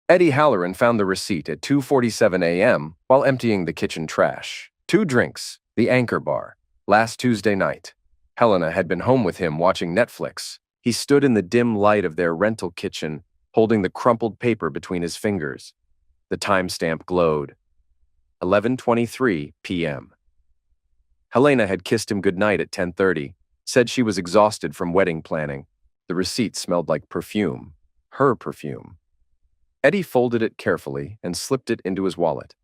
Eddie Halloran found the receipt at 2:47 a.m. while emptying the kitchen trash. 2 drinks, the Anchor Bar, last Tuesday night. Helena had been home with him watching Netflix. He stood in the dim light of their rental kitchen, holding the crumpled paper between his fingers. The timestamp glowed. 11:23 p.m. Helena had kissed him goodnight at 10:30, said she was exhausted from wedding planning. The receipt smelled like perfume. Her perfume. Eddie folded it carefully and slipped it into his wallet,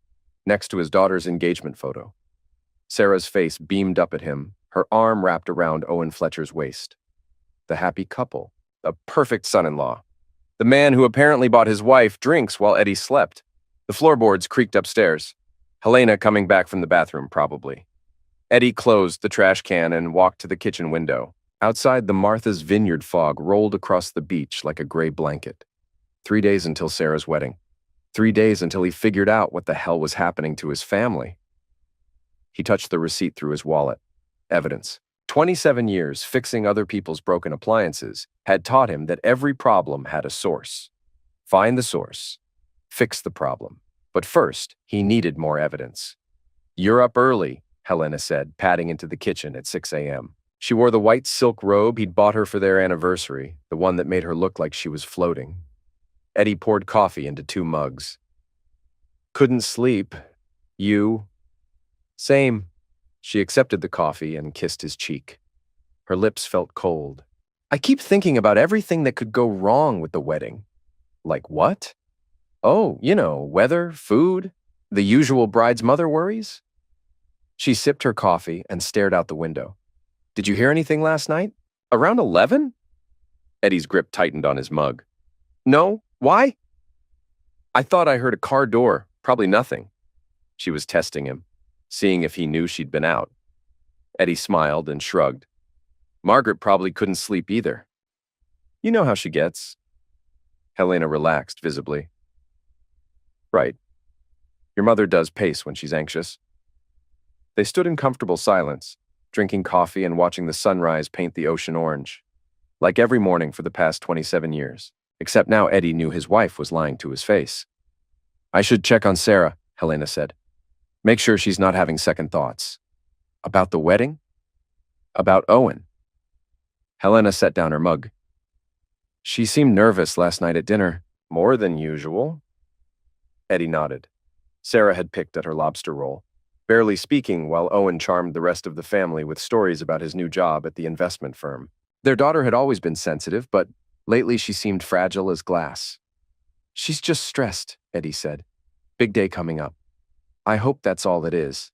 next to his daughter's engagement photo. Sarah's face beamed up at him, her arm wrapped around Owen Fletcher's waist. The happy couple, a perfect son-in-law. The man who apparently bought his wife drinks while Eddie slept. The floorboards creaked upstairs. Helena coming back from the bathroom, probably. Eddie closed the trash can and walked to the kitchen window. Outside, the Martha's Vineyard fog rolled across the beach like a gray blanket. 3 days until Sarah's wedding. 3 days until he figured out what the hell was happening to his family. He touched the receipt through his wallet. Evidence. 27 years fixing other people's broken appliances had taught him that every problem had a source. Find the source. Fix the problem. But first, he needed more evidence. "You're up early," Helena said, padding into the kitchen at 6 a.m. She wore the white silk robe he'd bought her for their anniversary, the one that made her look like she was floating. Eddie poured coffee into 2 mugs. "Couldn't sleep. You?" "Same." She accepted the coffee and kissed his cheek. Her lips felt cold. "I keep thinking about everything that could go wrong with the wedding." "Like what?" "Oh, weather, food, the usual bride's mother worries." She sipped her coffee and stared out the window. "Did you hear anything last night? Around 11?" Eddie's grip tightened on his mug. "No. Why?" "I thought I heard a car door. Probably nothing." She was testing him, seeing if he knew she'd been out. Eddie smiled and shrugged. "Margaret probably couldn't sleep either. You know how she gets." Helena relaxed visibly. "Right. Your mother does pace when she's anxious." They stood in comfortable silence, drinking coffee and watching the sunrise paint the ocean orange. Like every morning for the past 27 years. Except now Eddie knew his wife was lying to his face. "I should check on Sarah," Helena said. "Make sure she's not having second thoughts." "About the wedding?" "About Owen." Helena set down her mug. "She seemed nervous last night at dinner. More than usual." Eddie nodded. Sarah had picked at her lobster roll, barely speaking while Owen charmed the rest of the family with stories about his new job at the investment firm. Their daughter had always been sensitive, but lately she seemed fragile as glass. "She's just stressed," Eddie said. "Big day coming up. I hope that's all it is."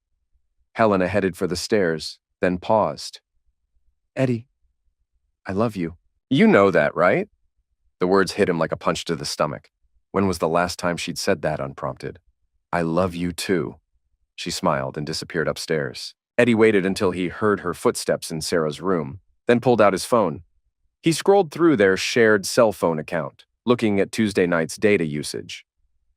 Helena headed for the stairs, then paused. "Eddie, I love you." "You know that, right?" The words hit him like a punch to the stomach. When was the last time she'd said that unprompted? "I love you too." She smiled and disappeared upstairs. Eddie waited until he heard her footsteps in Sarah's room, then pulled out his phone. He scrolled through their shared cell phone account, looking at Tuesday night's data usage.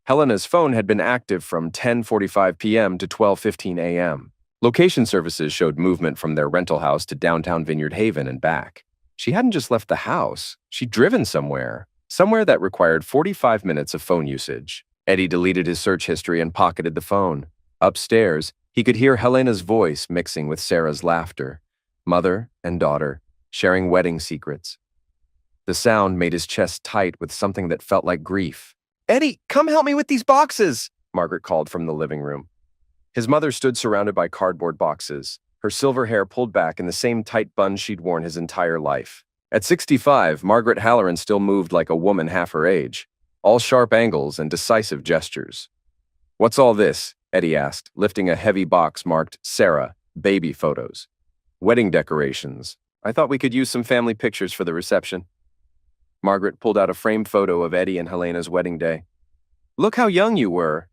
Helena's phone had been active from 10:45 p.m. to 12:15 a.m. Location services showed movement from their rental house to downtown Vineyard Haven and back. She hadn't just left the house, she'd driven somewhere that required 45 minutes of phone usage. Eddie deleted his search history and pocketed the phone. Upstairs, he could hear Helena's voice mixing with Sarah's laughter. Mother and daughter, sharing wedding secrets. The sound made his chest tight with something that felt like grief. "Eddie, come help me with these boxes," Margaret called from the living room. His mother stood surrounded by cardboard boxes, her silver hair pulled back in the same tight bun she'd worn his entire life. At 65, Margaret Halloran still moved like a woman half her age, all sharp angles and decisive gestures. "What's all this?" Eddie asked, lifting a heavy box marked Sarah, baby photos. "Wedding decorations. I thought we could use some family pictures for the reception." Margaret pulled out a framed photo of Eddie and Helena's wedding day. "Look how young you were."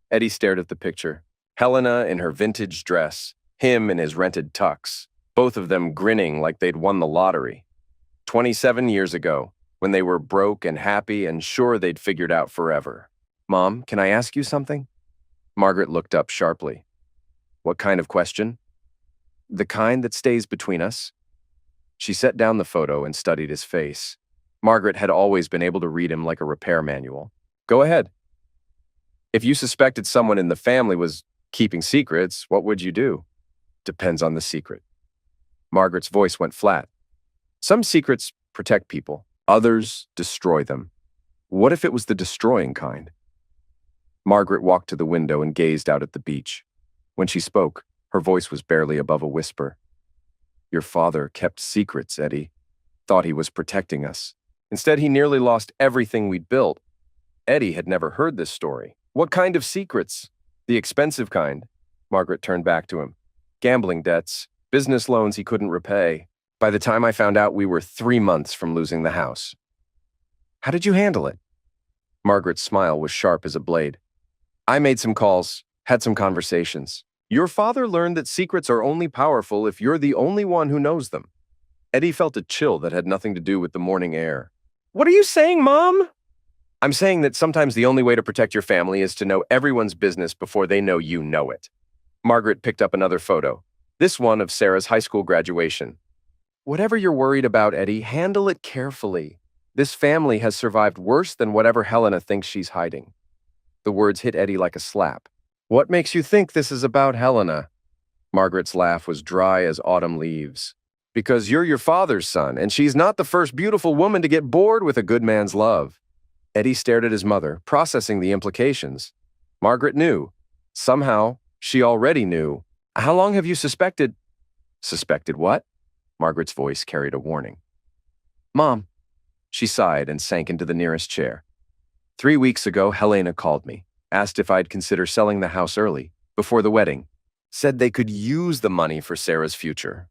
Eddie stared at the picture. Helena in her vintage dress, him in his rented tux, both of them grinning like they'd won the lottery. 27 years ago, when they were broke and happy and sure they'd figured out forever. "Mom, can I ask you something?" Margaret looked up sharply. "What kind of question?" "The kind that stays between us." She set down the photo and studied his face. Margaret had always been able to read him like a repair manual. Go ahead. If you suspected someone in the family was keeping secrets, what would you do? Depends on the secret. Margaret's voice went flat. Some secrets protect people, others destroy them. What if it was the destroying kind? Margaret walked to the window and gazed out at the beach. When she spoke, her voice was barely above a whisper. Your father kept secrets, Eddie. Thought he was protecting us. Instead, he nearly lost everything we'd built. Eddie had never heard this story. What kind of secrets? The expensive kind. Margaret turned back to him. Gambling debts, business loans he couldn't repay. By the time I found out, we were 3 months from losing the house. How did you handle it? Margaret's smile was sharp as a blade. I made some calls, had some conversations. Your father learned that secrets are only powerful if you're the only one who knows them. Eddie felt a chill that had nothing to do with the morning air. What are you saying, Mom? I'm saying that sometimes the only way to protect your family is to know everyone's business before they know you know it. Margaret picked up another photo, this one of Sarah's high school graduation. Whatever you're worried about, Eddie, handle it carefully. This family has survived worse than whatever Helena thinks she's hiding. The words hit Eddie like a slap. What makes you think this is about Helena? Margaret's laugh was dry as autumn leaves. Because you're your father's son, and she's not the first beautiful woman to get bored with a good man's love. Eddie stared at his mother, processing the implications. Margaret knew. Somehow, she already knew. How long have you suspected? Suspected what? Margaret's voice carried a warning. Mom. She sighed and sank into the nearest chair. 3 weeks ago, Helena called me, asked if I'd consider selling the house early, before the wedding. Said they could use the money for Sarah's future.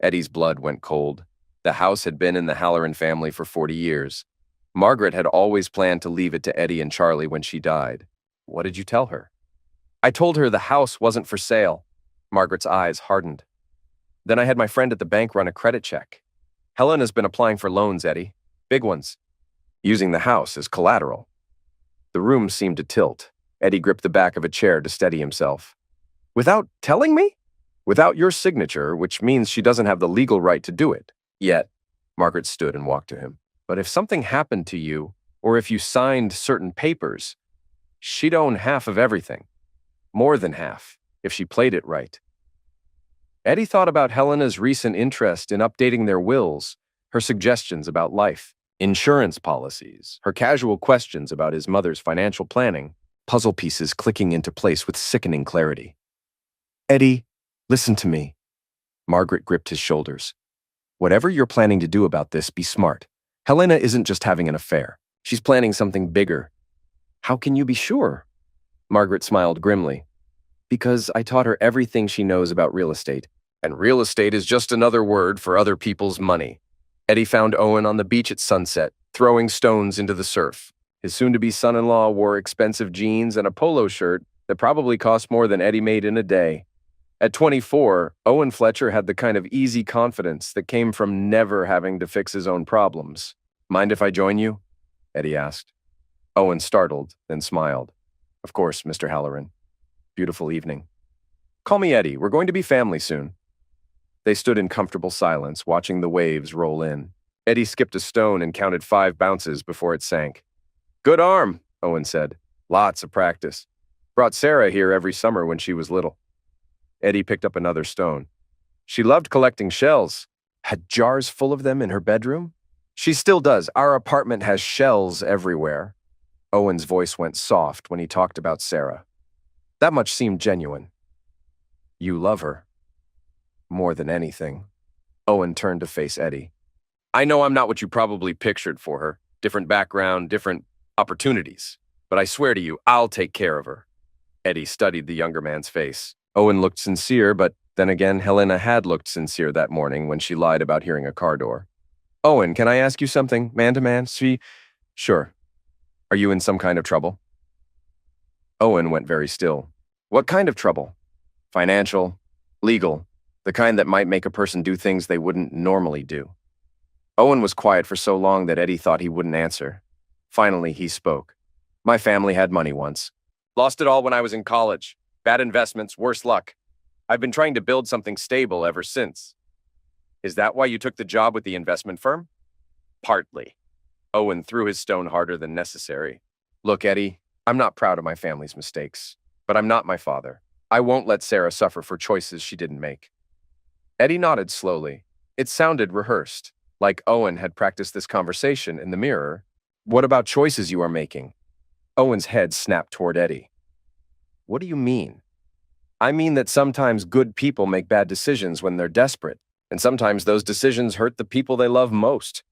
Eddie's blood went cold. The house had been in the Halloran family for 40 years. Margaret had always planned to leave it to Eddie and Charlie when she died. What did you tell her? I told her the house wasn't for sale. Margaret's eyes hardened. Then I had my friend at the bank run a credit check. Helena's been applying for loans, Eddie. Big ones. Using the house as collateral. The room seemed to tilt. Eddie gripped the back of a chair to steady himself. Without telling me? Without your signature, which means she doesn't have the legal right to do it. Yet, Margaret stood and walked to him. But if something happened to you, or if you signed certain papers, she'd own half of everything. More than half, if she played it right. Eddie thought about Helena's recent interest in updating their wills, her suggestions about life, insurance policies, her casual questions about his mother's financial planning, puzzle pieces clicking into place with sickening clarity. Eddie, listen to me. Margaret gripped his shoulders. Whatever you're planning to do about this, be smart. Helena isn't just having an affair. She's planning something bigger. How can you be sure? Margaret smiled grimly. Because I taught her everything she knows about real estate. And real estate is just another word for other people's money. Eddie found Owen on the beach at sunset, throwing stones into the surf. His soon-to-be son-in-law wore expensive jeans and a polo shirt that probably cost more than Eddie made in a day. At 24, Owen Fletcher had the kind of easy confidence that came from never having to fix his own problems. Mind if I join you? Eddie asked. Owen startled, then smiled. Of course, Mr. Halloran. Beautiful evening. Call me Eddie. We're going to be family soon. They stood in comfortable silence, watching the waves roll in. Eddie skipped a stone and counted 5 bounces before it sank. Good arm, Owen said. Lots of practice. Brought Sarah here every summer when she was little. Eddie picked up another stone. She loved collecting shells. Had jars full of them in her bedroom? She still does. Our apartment has shells everywhere. Owen's voice went soft when he talked about Sarah. That much seemed genuine. You love her. More than anything. Owen turned to face Eddie. I know I'm not what you probably pictured for her. Different background, different opportunities. But I swear to you, I'll take care of her. Eddie studied the younger man's face. Owen looked sincere, but then again, Helena had looked sincere that morning when she lied about hearing a car door. Owen, can I ask you something, man to man? Sure. Are you in some kind of trouble? Owen went very still. What kind of trouble? Financial, legal, the kind that might make a person do things they wouldn't normally do. Owen was quiet for so long that Eddie thought he wouldn't answer. Finally, he spoke. My family had money once. Lost it all when I was in college. Bad investments, worse luck. I've been trying to build something stable ever since. Is that why you took the job with the investment firm? Partly. Owen threw his stone harder than necessary. Look, Eddie, I'm not proud of my family's mistakes, but I'm not my father. I won't let Sarah suffer for choices she didn't make. Eddie nodded slowly. It sounded rehearsed, like Owen had practiced this conversation in the mirror. What about choices you are making? Owen's head snapped toward Eddie. What do you mean? I mean that sometimes good people make bad decisions when they're desperate, and sometimes those decisions hurt the people they love most.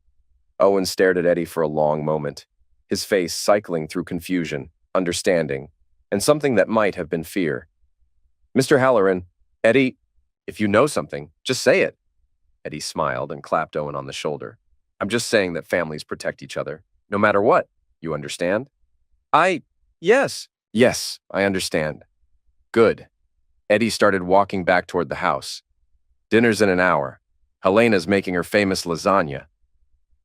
Owen stared at Eddie for a long moment, his face cycling through confusion, understanding, and something that might have been fear. Mr. Halloran, Eddie, if you know something, just say it. Eddie smiled and clapped Owen on the shoulder. I'm just saying that families protect each other, no matter what. You understand? Yes. Yes, I understand. Good. Eddie started walking back toward the house. Dinner's in an hour. Helena's making her famous lasagna.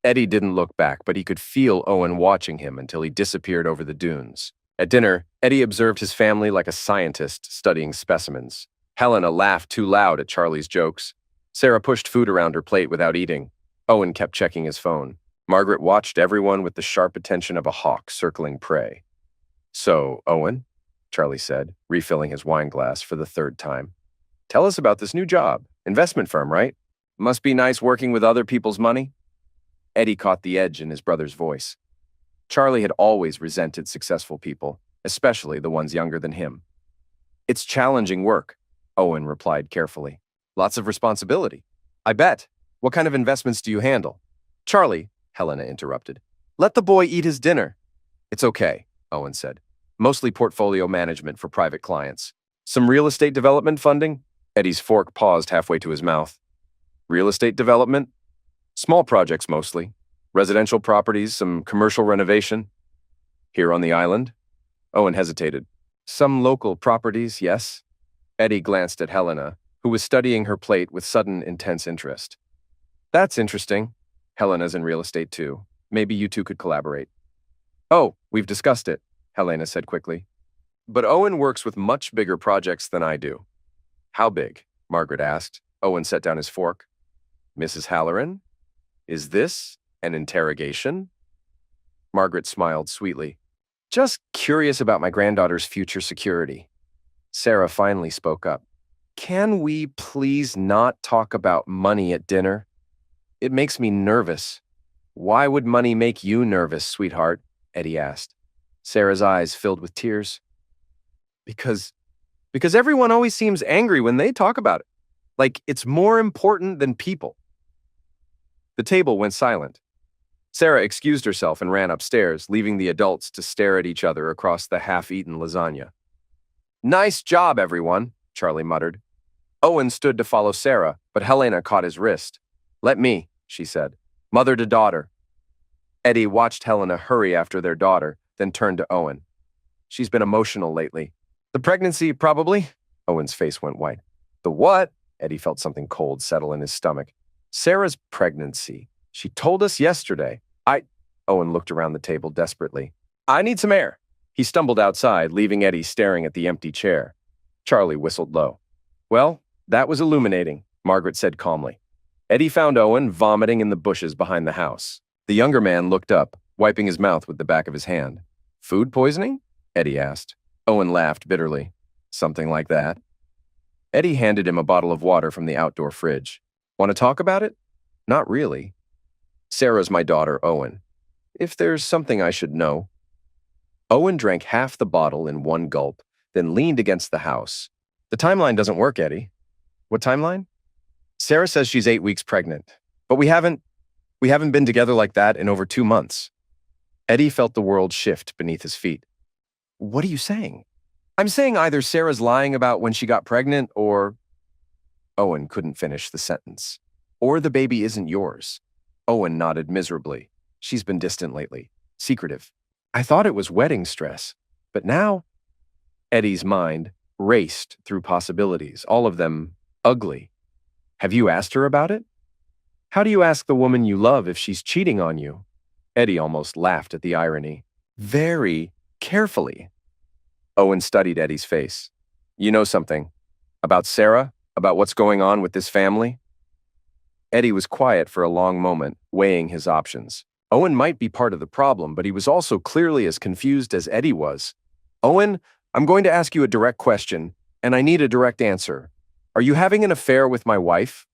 Eddie didn't look back, but he could feel Owen watching him until he disappeared over the dunes. At dinner, Eddie observed his family like a scientist studying specimens. Helena laughed too loud at Charlie's jokes. Sarah pushed food around her plate without eating. Owen kept checking his phone. Margaret watched everyone with the sharp attention of a hawk circling prey. So, Owen, Charlie said, refilling his wine glass for the third time. Tell us about this new job. Investment firm, right? Must be nice working with other people's money. Eddie caught the edge in his brother's voice. Charlie had always resented successful people, especially the ones younger than him. It's challenging work, Owen replied carefully. Lots of responsibility. I bet. What kind of investments do you handle? Charlie, Helena interrupted. Let the boy eat his dinner. It's okay, Owen said. Mostly portfolio management for private clients. Some real estate development funding? Eddie's fork paused halfway to his mouth. Real estate development? Small projects mostly. Residential properties, some commercial renovation. Here on the island? Owen hesitated. Some local properties, yes. Eddie glanced at Helena, who was studying her plate with sudden intense interest. That's interesting. Helena's in real estate too. Maybe you two could collaborate. Oh, we've discussed it, Helena said quickly. But Owen works with much bigger projects than I do. How big? Margaret asked. Owen set down his fork. Mrs. Halloran? Is this an interrogation? Margaret smiled sweetly. Just curious about my granddaughter's future security. Sarah finally spoke up. Can we please not talk about money at dinner? It makes me nervous. Why would money make you nervous, sweetheart? Eddie asked. Sarah's eyes filled with tears. Because everyone always seems angry when they talk about it. Like it's more important than people. The table went silent. Sarah excused herself and ran upstairs, leaving the adults to stare at each other across the half-eaten lasagna. Nice job, everyone, Charlie muttered. Owen stood to follow Sarah, but Helena caught his wrist. Let me, she said. Mother to daughter. Eddie watched Helena hurry after their daughter, then turned to Owen. She's been emotional lately. The pregnancy, probably? Owen's face went white. The what? Eddie felt something cold settle in his stomach. Sarah's pregnancy. She told us yesterday. Owen looked around the table desperately. I need some air. He stumbled outside, leaving Eddie staring at the empty chair. Charlie whistled low. Well, that was illuminating, Margaret said calmly. Eddie found Owen vomiting in the bushes behind the house. The younger man looked up, wiping his mouth with the back of his hand. Food poisoning? Eddie asked. Owen laughed bitterly. Something like that. Eddie handed him a bottle of water from the outdoor fridge. Want to talk about it? Not really. Sarah's my daughter, Owen. If there's something I should know. Owen drank half the bottle in one gulp, then leaned against the house. The timeline doesn't work, Eddie. What timeline? Sarah says she's 8 weeks pregnant, but we haven't been together like that in over 2 months. Eddie felt the world shift beneath his feet. What are you saying? I'm saying either Sarah's lying about when she got pregnant or... Owen couldn't finish the sentence. Or the baby isn't yours. Owen nodded miserably. She's been distant lately. Secretive. I thought it was wedding stress, but now... Eddie's mind raced through possibilities, all of them ugly. Have you asked her about it? How do you ask the woman you love if she's cheating on you? Eddie almost laughed at the irony. Very carefully. Owen studied Eddie's face. You know something? About Sarah? About what's going on with this family? Eddie was quiet for a long moment, weighing his options. Owen might be part of the problem, but he was also clearly as confused as Eddie was. Owen, I'm going to ask you a direct question, and I need a direct answer. Are you having an affair with my wife?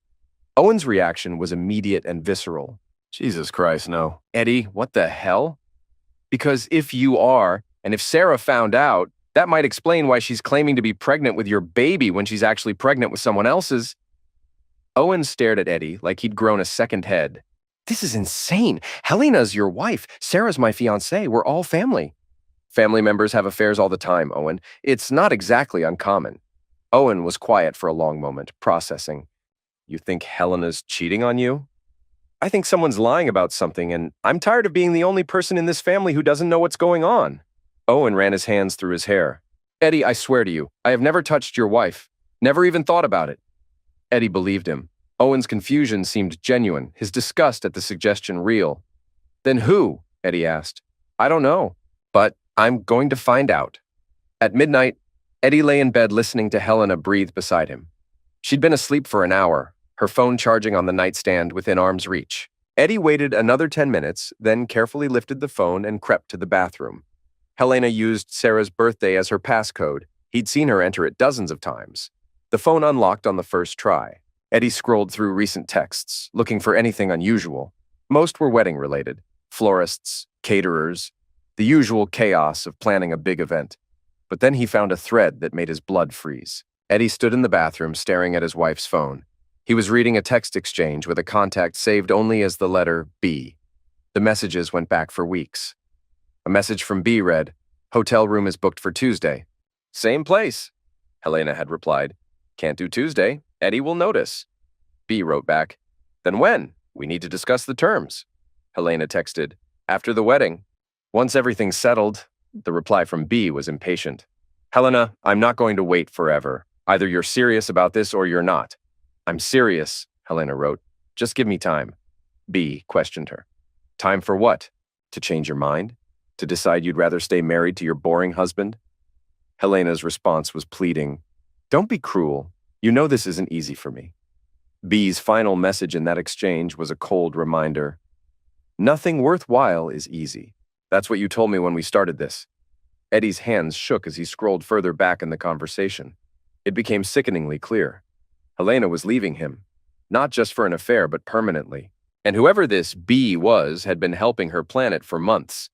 Owen's reaction was immediate and visceral. Jesus Christ, no. Eddie, what the hell? Because if you are, and if Sarah found out, that might explain why she's claiming to be pregnant with your baby when she's actually pregnant with someone else's. Owen stared at Eddie like he'd grown a second head. This is insane. Helena's your wife. Sarah's my fiancée. We're all family. Family members have affairs all the time, Owen. It's not exactly uncommon. Owen was quiet for a long moment, processing. You think Helena's cheating on you? I think someone's lying about something, and I'm tired of being the only person in this family who doesn't know what's going on. Owen ran his hands through his hair. Eddie, I swear to you, I have never touched your wife. Never even thought about it. Eddie believed him. Owen's confusion seemed genuine, his disgust at the suggestion real. Then who? Eddie asked. I don't know, but I'm going to find out. At midnight, Eddie lay in bed listening to Helena breathe beside him. She'd been asleep for an hour, her phone charging on the nightstand within arm's reach. Eddie waited another 10 minutes, then carefully lifted the phone and crept to the bathroom. Helena used Sarah's birthday as her passcode. He'd seen her enter it dozens of times. The phone unlocked on the first try. Eddie scrolled through recent texts, looking for anything unusual. Most were wedding-related. Florists, caterers, the usual chaos of planning a big event. But then he found a thread that made his blood freeze. Eddie stood in the bathroom staring at his wife's phone. He was reading a text exchange with a contact saved only as the letter B. The messages went back for weeks. A message from B read, "Hotel room is booked for Tuesday." "Same place," Helena had replied. "Can't do Tuesday. Eddie will notice." B wrote back, "Then when? We need to discuss the terms." Helena texted, "After the wedding." Once everything's settled, the reply from B was impatient. "Helena, I'm not going to wait forever. Either you're serious about this or you're not." "I'm serious," Helena wrote. "Just give me time." B questioned her. "Time for what? To change your mind? To decide you'd rather stay married to your boring husband?" Helena's response was pleading. "Don't be cruel. You know this isn't easy for me." B's final message in that exchange was a cold reminder. "Nothing worthwhile is easy. That's what you told me when we started this." Eddie's hands shook as he scrolled further back in the conversation. It became sickeningly clear. Helena was leaving him, not just for an affair, but permanently. And whoever this B was had been helping her plan it for months.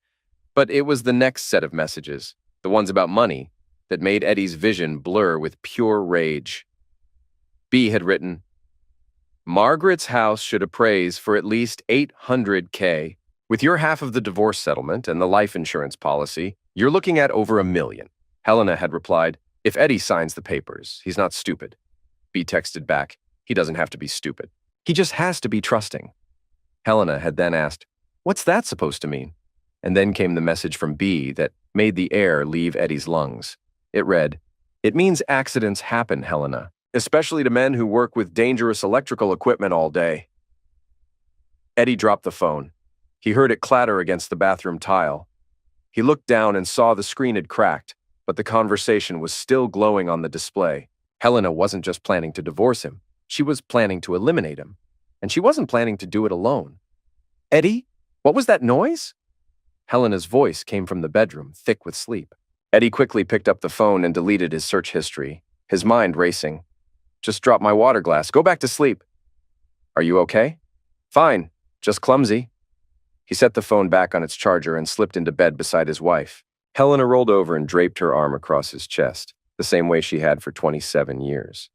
But it was the next set of messages, the ones about money, that made Eddie's vision blur with pure rage. B had written, "Margaret's house should appraise for at least $800K. With your half of the divorce settlement and the life insurance policy, you're looking at over $1 million. Helena had replied, "If Eddie signs the papers, he's not stupid." B texted back, "He doesn't have to be stupid. He just has to be trusting." Helena had then asked, "What's that supposed to mean?" And then came the message from B that made the air leave Eddie's lungs. It read, "It means accidents happen, Helena, especially to men who work with dangerous electrical equipment all day." Eddie dropped the phone. He heard it clatter against the bathroom tile. He looked down and saw the screen had cracked, but the conversation was still glowing on the display. Helena wasn't just planning to divorce him. She was planning to eliminate him. And she wasn't planning to do it alone. "Eddie, what was that noise?" Helena's voice came from the bedroom, thick with sleep. Eddie quickly picked up the phone and deleted his search history, his mind racing. "Just dropped my water glass. Go back to sleep." "Are you okay?" "Fine, just clumsy." He set the phone back on its charger and slipped into bed beside his wife. Helena rolled over and draped her arm across his chest, the same way she had for 27 years.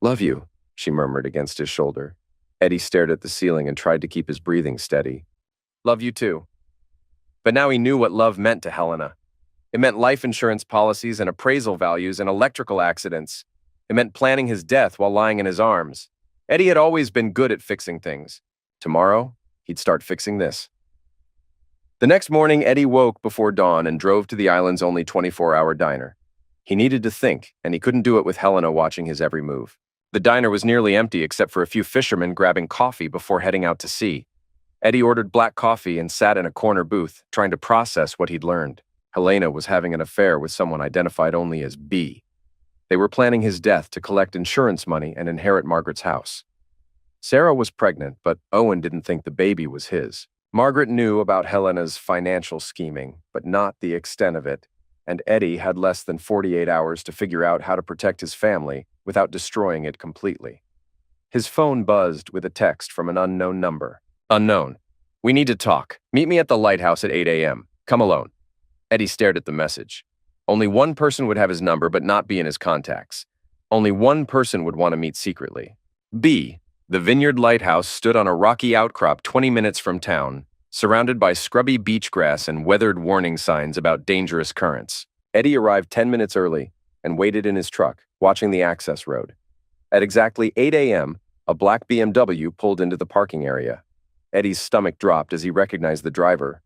"Love you," she murmured against his shoulder. Eddie stared at the ceiling and tried to keep his breathing steady. "Love you too." But now he knew what love meant to Helena. It meant life insurance policies and appraisal values and electrical accidents. It meant planning his death while lying in his arms. Eddie had always been good at fixing things. Tomorrow, he'd start fixing this. The next morning, Eddie woke before dawn and drove to the island's only 24-hour diner. He needed to think, and he couldn't do it with Helena watching his every move. The diner was nearly empty except for a few fishermen grabbing coffee before heading out to sea. Eddie ordered black coffee and sat in a corner booth, trying to process what he'd learned. Helena was having an affair with someone identified only as B. They were planning his death to collect insurance money and inherit Margaret's house. Sarah was pregnant, but Owen didn't think the baby was his. Margaret knew about Helena's financial scheming, but not the extent of it, and Eddie had less than 48 hours to figure out how to protect his family without destroying it completely. His phone buzzed with a text from an unknown number. Unknown. We need to talk. Meet me at the lighthouse at 8 a.m. Come alone. Eddie stared at the message. Only one person would have his number but not be in his contacts. Only one person would want to meet secretly. B. The Vineyard Lighthouse stood on a rocky outcrop 20 minutes from town, surrounded by scrubby beach grass and weathered warning signs about dangerous currents. Eddie arrived 10 minutes early and waited in his truck, watching the access road. At exactly 8 a.m., a black BMW pulled into the parking area. Eddie's stomach dropped as he recognized the driver,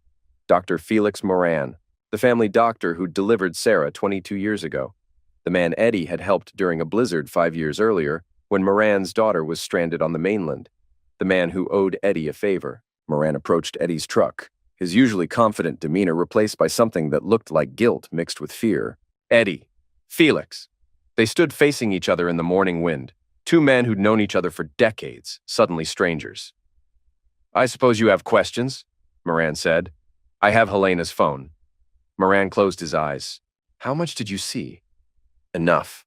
Dr. Felix Moran, the family doctor who delivered Sarah 22 years ago. The man Eddie had helped during a blizzard 5 years earlier when Moran's daughter was stranded on the mainland. The man who owed Eddie a favor. Moran approached Eddie's truck, his usually confident demeanor replaced by something that looked like guilt mixed with fear. Eddie. Felix. They stood facing each other in the morning wind, two men who'd known each other for decades, suddenly strangers. I suppose you have questions, Moran said. I have Helena's phone. Moran closed his eyes. How much did you see? Enough.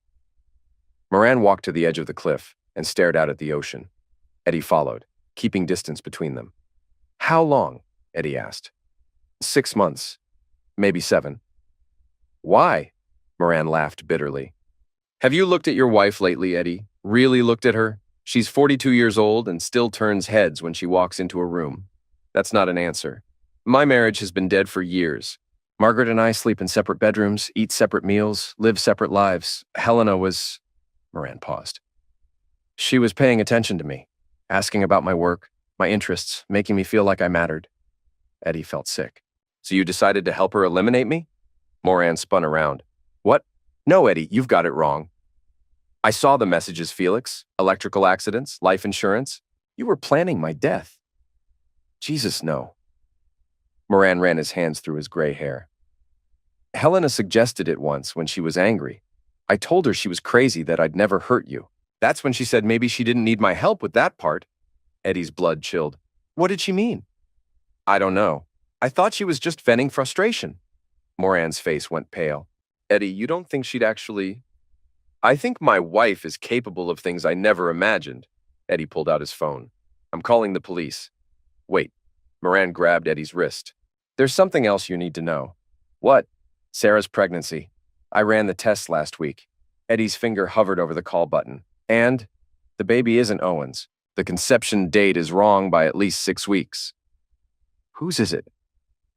Moran walked to the edge of the cliff and stared out at the ocean. Eddie followed, keeping distance between them. How long? Eddie asked. 6 months. Maybe 7. Why? Moran laughed bitterly. Have you looked at your wife lately, Eddie? Really looked at her? She's 42 years old and still turns heads when she walks into a room. That's not an answer. My marriage has been dead for years. Margaret and I sleep in separate bedrooms, eat separate meals, live separate lives. Helena was... Moran paused. She was paying attention to me, asking about my work, my interests, making me feel like I mattered. Eddie felt sick. So you decided to help her eliminate me? Moran spun around. What? No, Eddie, you've got it wrong. I saw the messages, Felix. Electrical accidents, life insurance. You were planning my death. Jesus, no. Moran ran his hands through his gray hair. Helena suggested it once when she was angry. I told her she was crazy, that I'd never hurt you. That's when she said maybe she didn't need my help with that part. Eddie's blood chilled. What did she mean? I don't know. I thought she was just venting frustration. Moran's face went pale. Eddie, you don't think she'd actually... I think my wife is capable of things I never imagined. Eddie pulled out his phone. I'm calling the police. Wait. Moran grabbed Eddie's wrist. There's something else you need to know. What? Sarah's pregnancy. I ran the tests last week. Eddie's finger hovered over the call button. And the baby isn't Owen's. The conception date is wrong by at least 6 weeks. Whose is it?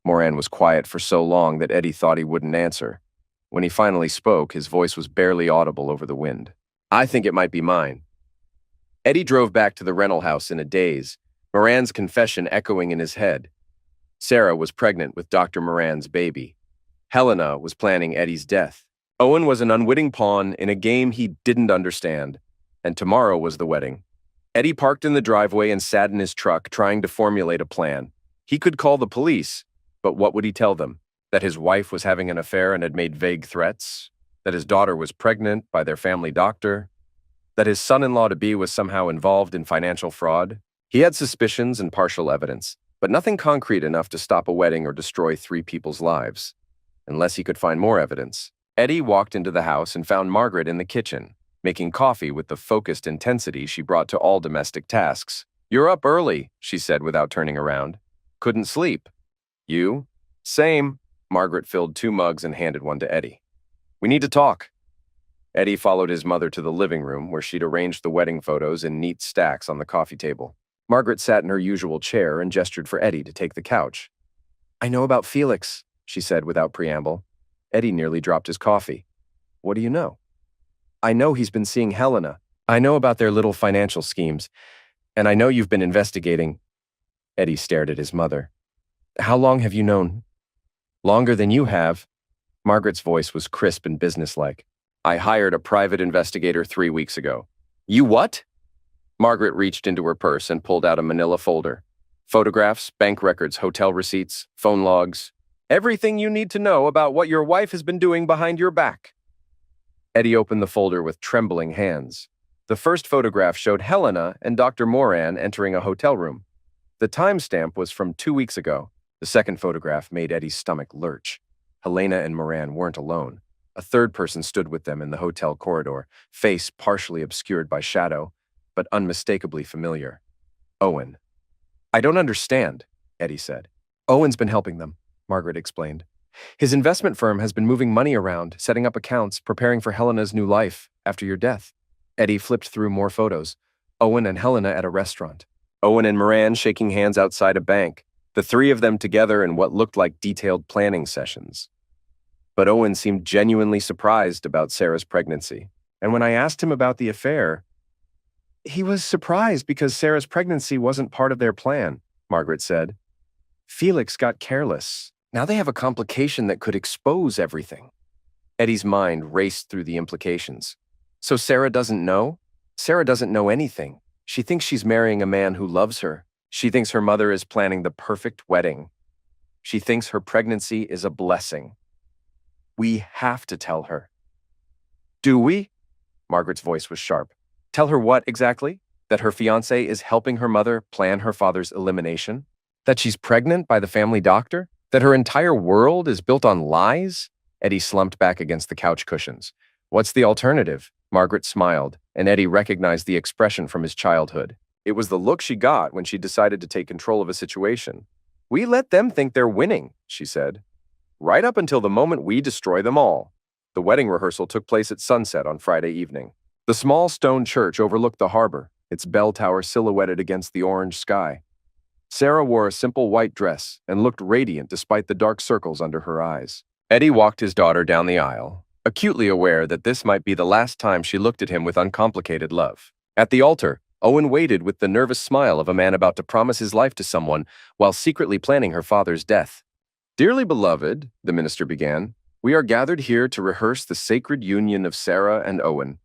Moran was quiet for so long that Eddie thought he wouldn't answer. When he finally spoke, his voice was barely audible over the wind. I think it might be mine. Eddie drove back to the rental house in a daze, Moran's confession echoing in his head. Sarah was pregnant with Dr. Moran's baby. Helena was planning Eddie's death. Owen was an unwitting pawn in a game he didn't understand, and tomorrow was the wedding. Eddie parked in the driveway and sat in his truck trying to formulate a plan. He could call the police, but what would he tell them? That his wife was having an affair and had made vague threats? That his daughter was pregnant by their family doctor? That his son-in-law-to-be was somehow involved in financial fraud? He had suspicions and partial evidence, but nothing concrete enough to stop a wedding or destroy 3 people's lives. Unless he could find more evidence. Eddie walked into the house and found Margaret in the kitchen, making coffee with the focused intensity she brought to all domestic tasks. You're up early, she said without turning around. Couldn't sleep. You? Same. Margaret filled 2 mugs and handed one to Eddie. We need to talk. Eddie followed his mother to the living room where she'd arranged the wedding photos in neat stacks on the coffee table. Margaret sat in her usual chair and gestured for Eddie to take the couch. I know about Felix, she said without preamble. Eddie nearly dropped his coffee. What do you know? I know he's been seeing Helena. I know about their little financial schemes. And I know you've been investigating. Eddie stared at his mother. How long have you known? Longer than you have. Margaret's voice was crisp and businesslike. I hired a private investigator 3 weeks ago. You what? Margaret reached into her purse and pulled out a manila folder. Photographs, bank records, hotel receipts, phone logs. Everything you need to know about what your wife has been doing behind your back. Eddie opened the folder with trembling hands. The first photograph showed Helena and Dr. Moran entering a hotel room. The timestamp was from 2 weeks ago. The second photograph made Eddie's stomach lurch. Helena and Moran weren't alone. A third person stood with them in the hotel corridor, face partially obscured by shadow, but unmistakably familiar. Owen. I don't understand, Eddie said. Owen's been helping them, Margaret explained. His investment firm has been moving money around, setting up accounts, preparing for Helena's new life after your death. Eddie flipped through more photos. Owen and Helena at a restaurant. Owen and Moran shaking hands outside a bank, the three of them together in what looked like detailed planning sessions. But Owen seemed genuinely surprised about Sarah's pregnancy, and when I asked him about the affair, he was surprised because Sarah's pregnancy wasn't part of their plan, Margaret said. Felix got careless. Now they have a complication that could expose everything. Eddie's mind raced through the implications. So Sarah doesn't know? Sarah doesn't know anything. She thinks she's marrying a man who loves her. She thinks her mother is planning the perfect wedding. She thinks her pregnancy is a blessing. We have to tell her. Do we? Margaret's voice was sharp. Tell her what exactly? That her fiancé is helping her mother plan her father's elimination? That she's pregnant by the family doctor? That her entire world is built on lies? Eddie slumped back against the couch cushions. What's the alternative? Margaret smiled, and Eddie recognized the expression from his childhood. It was the look she got when she decided to take control of a situation. We let them think they're winning, she said. Right up until the moment we destroy them all. The wedding rehearsal took place at sunset on Friday evening. The small stone church overlooked the harbor, its bell tower silhouetted against the orange sky. Sarah wore a simple white dress and looked radiant despite the dark circles under her eyes. Eddie walked his daughter down the aisle, acutely aware that this might be the last time she looked at him with uncomplicated love. At the altar, Owen waited with the nervous smile of a man about to promise his life to someone while secretly planning her father's death. Dearly beloved, the minister began, we are gathered here to rehearse the sacred union of Sarah and Owen.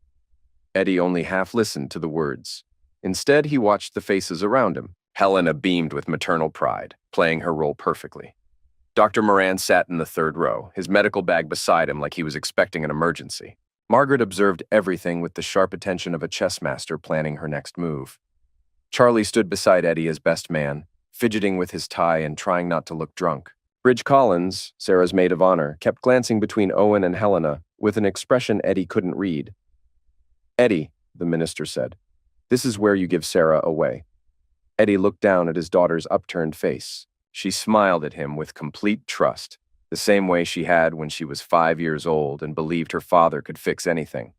Eddie only half listened to the words. Instead, he watched the faces around him. Helena beamed with maternal pride, playing her role perfectly. Dr. Moran sat in the third row, his medical bag beside him like he was expecting an emergency. Margaret observed everything with the sharp attention of a chess master planning her next move. Charlie stood beside Eddie as best man, fidgeting with his tie and trying not to look drunk. Bridge Collins, Sarah's maid of honor, kept glancing between Owen and Helena with an expression Eddie couldn't read. Eddie, the minister said, this is where you give Sarah away. Eddie looked down at his daughter's upturned face. She smiled at him with complete trust, the same way she had when she was 5 years old and believed her father could fix anything.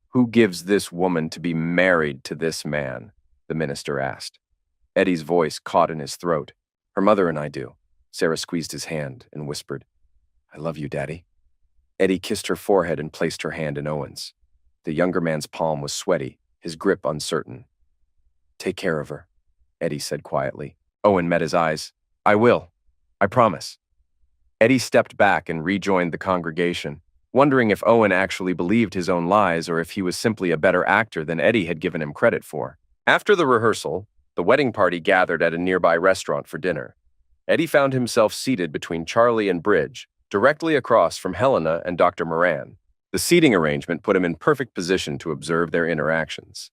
Who gives this woman to be married to this man? The minister asked. Eddie's voice caught in his throat. Her mother and I do. Sarah squeezed his hand and whispered, I love you, Daddy. Eddie kissed her forehead and placed her hand in Owen's. The younger man's palm was sweaty, his grip uncertain. Take care of her, Eddie said quietly. Owen met his eyes. I will. I promise. Eddie stepped back and rejoined the congregation, wondering if Owen actually believed his own lies or if he was simply a better actor than Eddie had given him credit for. After the rehearsal, the wedding party gathered at a nearby restaurant for dinner. Eddie found himself seated between Charlie and Bridge, directly across from Helena and Dr. Moran. The seating arrangement put him in perfect position to observe their interactions.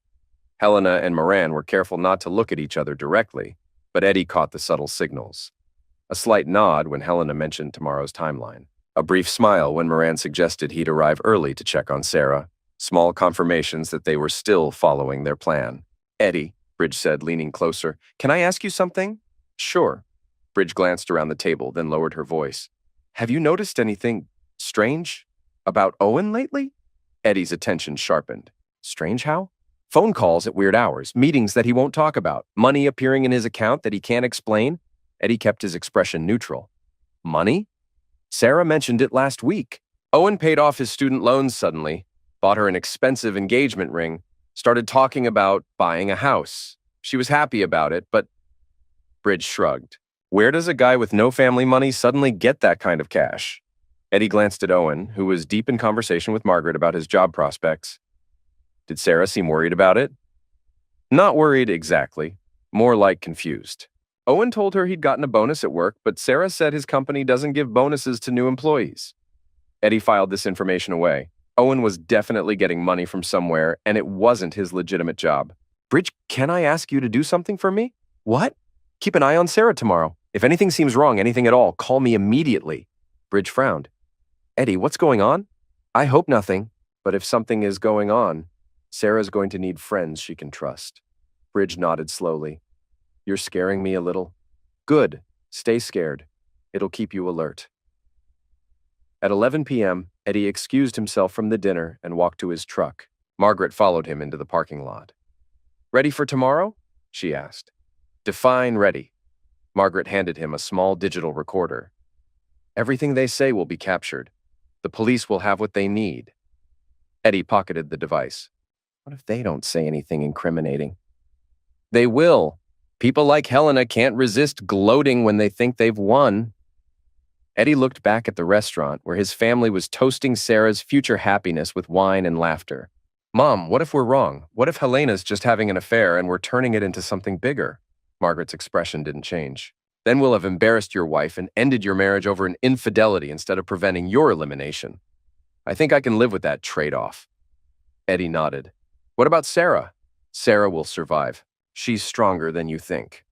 Helena and Moran were careful not to look at each other directly, but Eddie caught the subtle signals. A slight nod when Helena mentioned tomorrow's timeline. A brief smile when Moran suggested he'd arrive early to check on Sarah. Small confirmations that they were still following their plan. Eddie, Bridge said, leaning closer, can I ask you something? Sure. Bridge glanced around the table, then lowered her voice. Have you noticed anything strange about Owen lately? Eddie's attention sharpened. Strange how? Phone calls at weird hours, meetings that he won't talk about, money appearing in his account that he can't explain. Eddie kept his expression neutral. Money? Sarah mentioned it last week. Owen paid off his student loans suddenly, bought her an expensive engagement ring, started talking about buying a house. She was happy about it, but Bridge shrugged. Where does a guy with no family money suddenly get that kind of cash? Eddie glanced at Owen, who was deep in conversation with Margaret about his job prospects. Did Sarah seem worried about it? Not worried exactly, more like confused. Owen told her he'd gotten a bonus at work, but Sarah said his company doesn't give bonuses to new employees. Eddie filed this information away. Owen was definitely getting money from somewhere, and it wasn't his legitimate job. Bridge, can I ask you to do something for me? What? Keep an eye on Sarah tomorrow. If anything seems wrong, anything at all, call me immediately. Bridge frowned. Eddie, what's going on? I hope nothing, but if something is going on, Sarah's going to need friends she can trust. Bridge nodded slowly. You're scaring me a little. Good. Stay scared. It'll keep you alert. At 11 p.m., Eddie excused himself from the dinner and walked to his truck. Margaret followed him into the parking lot. Ready for tomorrow? She asked. Define ready. Margaret handed him a small digital recorder. Everything they say will be captured. The police will have what they need. Eddie pocketed the device. What if they don't say anything incriminating? They will. People like Helena can't resist gloating when they think they've won. Eddie looked back at the restaurant where his family was toasting Sarah's future happiness with wine and laughter. Mom, what if we're wrong? What if Helena's just having an affair and we're turning it into something bigger? Margaret's expression didn't change. Then we'll have embarrassed your wife and ended your marriage over an infidelity instead of preventing your elimination. I think I can live with that trade-off. Eddie nodded. What about Sarah? Sarah will survive. She's stronger than you think.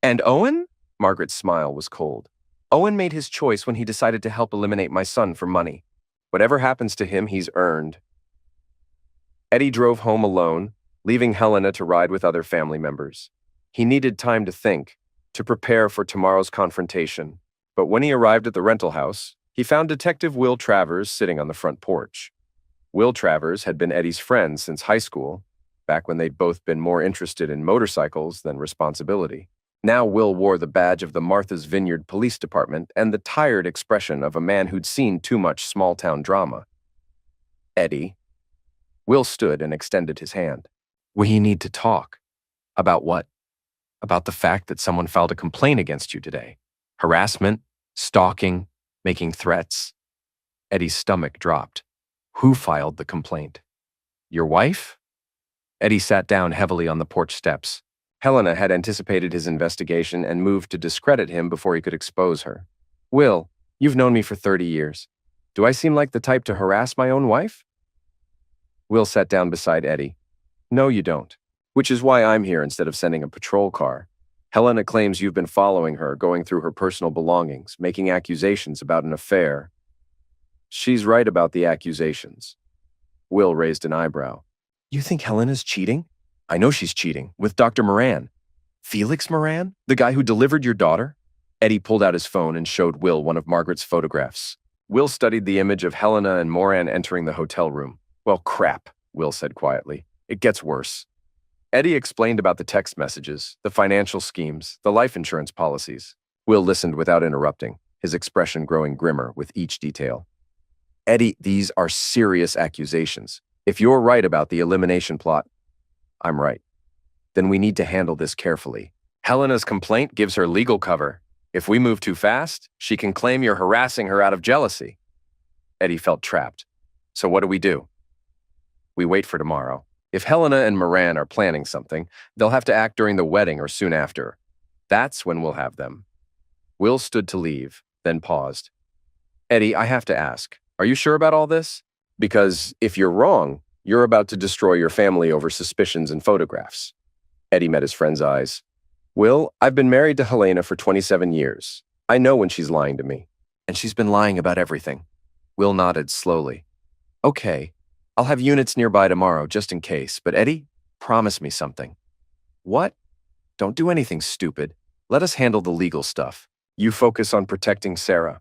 And Owen? Margaret's smile was cold. Owen made his choice when he decided to help eliminate my son for money. Whatever happens to him, he's earned. Eddie drove home alone, leaving Helena to ride with other family members. He needed time to think, to prepare for tomorrow's confrontation. But when he arrived at the rental house, he found Detective Will Travers sitting on the front porch. Will Travers had been Eddie's friend since high school, back when they'd both been more interested in motorcycles than responsibility. Now Will wore the badge of the Martha's Vineyard Police Department and the tired expression of a man who'd seen too much small-town drama. Eddie. Will stood and extended his hand. We need to talk. About what? About the fact that someone filed a complaint against you today. Harassment, stalking, making threats. Eddie's stomach dropped. Who filed the complaint? Your wife? Eddie sat down heavily on the porch steps. Helena had anticipated his investigation and moved to discredit him before he could expose her. Will, you've known me for 30 years. Do I seem like the type to harass my own wife? Will sat down beside Eddie. No, you don't. Which is why I'm here instead of sending a patrol car. Helena claims you've been following her, going through her personal belongings, making accusations about an affair. She's right about the accusations. Will raised an eyebrow. You think Helena's cheating? I know she's cheating, with Dr. Moran. Felix Moran? The guy who delivered your daughter? Eddie pulled out his phone and showed Will one of Margaret's photographs. Will studied the image of Helena and Moran entering the hotel room. Well, crap, Will said quietly. It gets worse. Eddie explained about the text messages, the financial schemes, the life insurance policies. Will listened without interrupting, his expression growing grimmer with each detail. Eddie, these are serious accusations. If you're right about the elimination plot, I'm right. Then we need to handle this carefully. Helena's complaint gives her legal cover. If we move too fast, she can claim you're harassing her out of jealousy. Eddie felt trapped. So what do? We wait for tomorrow. If Helena and Moran are planning something, they'll have to act during the wedding or soon after. That's when we'll have them. Will stood to leave, then paused. Eddie, I have to ask, are you sure about all this? Because if you're wrong, you're about to destroy your family over suspicions and photographs. Eddie met his friend's eyes. Will, I've been married to Helena for 27 years. I know when she's lying to me. And she's been lying about everything. Will nodded slowly. Okay, I'll have units nearby tomorrow just in case, but Eddie, promise me something. What? Don't do anything stupid. Let us handle the legal stuff. You focus on protecting Sarah.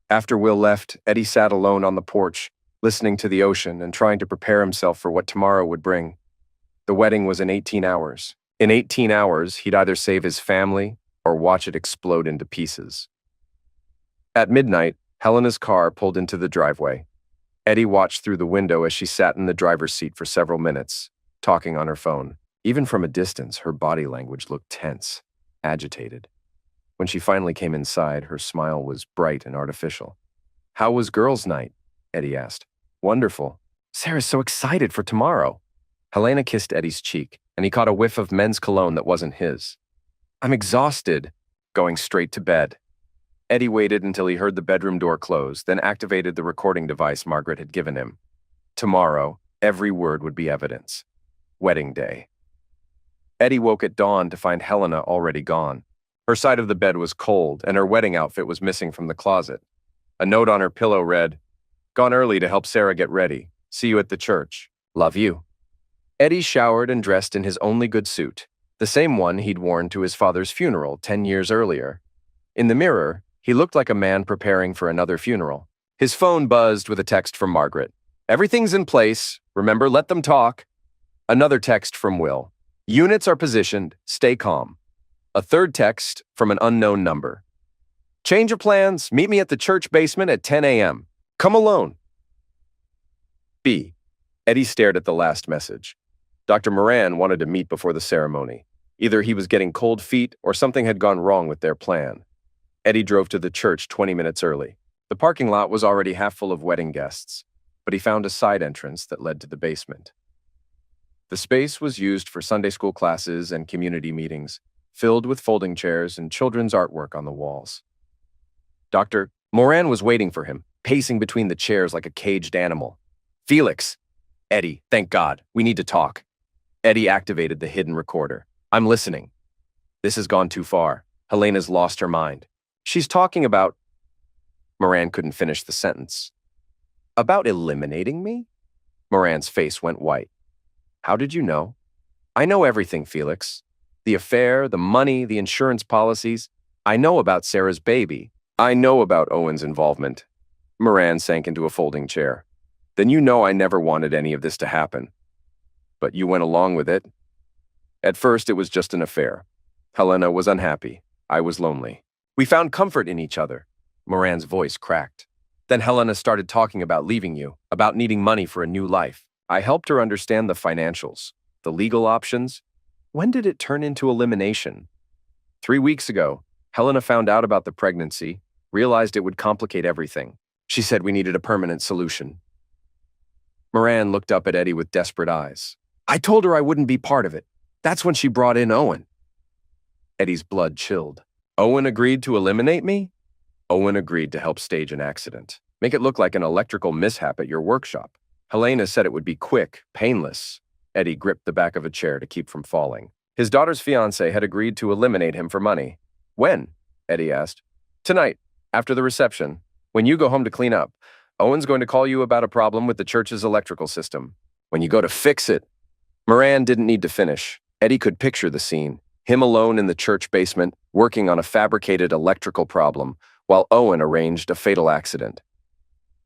After Will left, Eddie sat alone on the porch, listening to the ocean and trying to prepare himself for what tomorrow would bring. The wedding was in 18 hours. In 18 hours, he'd either save his family or watch it explode into pieces. At midnight, Helena's car pulled into the driveway. Eddie watched through the window as she sat in the driver's seat for several minutes, talking on her phone. Even from a distance, her body language looked tense, agitated. When she finally came inside, her smile was bright and artificial. How was girls' night? Eddie asked. Wonderful. Sarah's so excited for tomorrow. Helena kissed Eddie's cheek, and he caught a whiff of men's cologne that wasn't his. I'm exhausted. Going straight to bed. Eddie waited until he heard the bedroom door close, then activated the recording device Margaret had given him. Tomorrow, every word would be evidence. Wedding day. Eddie woke at dawn to find Helena already gone. Her side of the bed was cold, and her wedding outfit was missing from the closet. A note on her pillow read, "Gone early to help Sarah get ready. See you at the church. Love you." Eddie showered and dressed in his only good suit, the same one he'd worn to his father's funeral 10 years earlier. In the mirror, he looked like a man preparing for another funeral. His phone buzzed with a text from Margaret. "Everything's in place. Remember, let them talk." Another text from Will. "Units are positioned. Stay calm." A third text from an unknown number. "Change of plans. Meet me at the church basement at 10 a.m. Come alone." B. Eddie stared at the last message. Dr. Moran wanted to meet before the ceremony. Either he was getting cold feet or something had gone wrong with their plan. Eddie drove to the church 20 minutes early. The parking lot was already half full of wedding guests, but he found a side entrance that led to the basement. The space was used for Sunday school classes and community meetings, filled with folding chairs and children's artwork on the walls. Dr. Moran was waiting for him, pacing between the chairs like a caged animal. "Felix!" "Eddie, thank God. We need to talk." Eddie activated the hidden recorder. "I'm listening." "This has gone too far. Helena's lost her mind. She's talking about—" Moran couldn't finish the sentence. "About eliminating me?" Moran's face went white. "How did you know?" "I know everything, Felix. The affair, the money, the insurance policies. I know about Sarah's baby. I know about Owen's involvement." Moran sank into a folding chair. "Then you know I never wanted any of this to happen. But you went along with it." "At first, it was just an affair. Helena was unhappy. I was lonely. We found comfort in each other." Moran's voice cracked. "Then Helena started talking about leaving you, about needing money for a new life. I helped her understand the financials, the legal options. When did it turn into elimination?" 3 weeks ago, Helena found out about the pregnancy, realized it would complicate everything. She said we needed a permanent solution." Moran looked up at Eddie with desperate eyes. "I told her I wouldn't be part of it. That's when she brought in Owen." Eddie's blood chilled. "Owen agreed to eliminate me?" "Owen agreed to help stage an accident. Make it look like an electrical mishap at your workshop. Helena said it would be quick, painless." Eddie gripped the back of a chair to keep from falling. His daughter's fiancé had agreed to eliminate him for money. "When?" Eddie asked. "Tonight, after the reception. When you go home to clean up, Owen's going to call you about a problem with the church's electrical system. When you go to fix it." Moran didn't need to finish. Eddie could picture the scene. Him alone in the church basement, working on a fabricated electrical problem, while Owen arranged a fatal accident.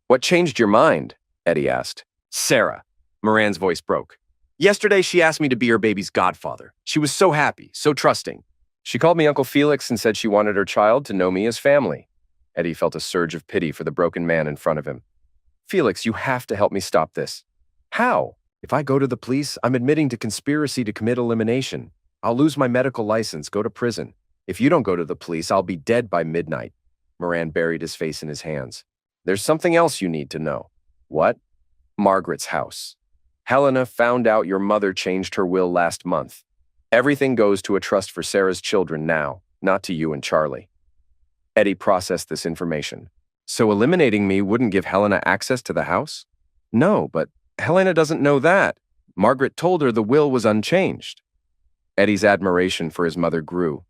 "What changed your mind?" Eddie asked. "Sarah." Moran's voice broke. "Yesterday she asked me to be her baby's godfather. She was so happy, so trusting. She called me Uncle Felix and said she wanted her child to know me as family." Eddie felt a surge of pity for the broken man in front of him. "Felix, you have to help me stop this." "How?" "If I go to the police, I'm admitting to conspiracy to commit elimination. I'll lose my medical license, go to prison. If you don't go to the police, I'll be dead by midnight." Moran buried his face in his hands. "There's something else you need to know." "What?" "Margaret's house. Helena found out your mother changed her will last month. Everything goes to a trust for Sarah's children now, not to you and Charlie." Eddie processed this information. "So eliminating me wouldn't give Helena access to the house?" "No, but Helena doesn't know that. Margaret told her the will was unchanged." Eddie's admiration for his mother grew.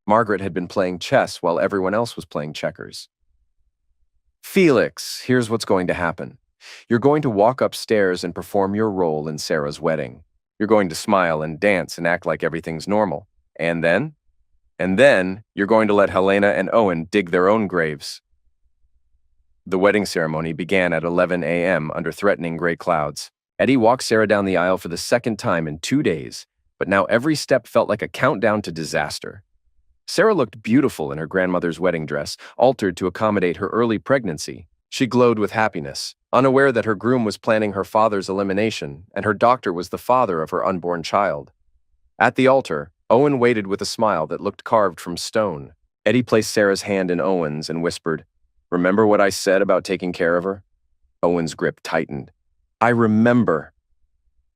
Margaret had been playing chess while everyone else was playing checkers. "Felix, here's what's going to happen. You're going to walk upstairs and perform your role in Sarah's wedding. You're going to smile and dance and act like everything's normal. And then? And then, you're going to let Helena and Owen dig their own graves." The wedding ceremony began at 11 a.m. under threatening gray clouds. Eddie walked Sarah down the aisle for the second time in 2 days, but now every step felt like a countdown to disaster. Sarah looked beautiful in her grandmother's wedding dress, altered to accommodate her early pregnancy. She glowed with happiness, unaware that her groom was planning her father's elimination, and her doctor was the father of her unborn child. At the altar, Owen waited with a smile that looked carved from stone. Eddie placed Sarah's hand in Owen's and whispered, "Remember what I said about taking care of her?" Owen's grip tightened. "I remember."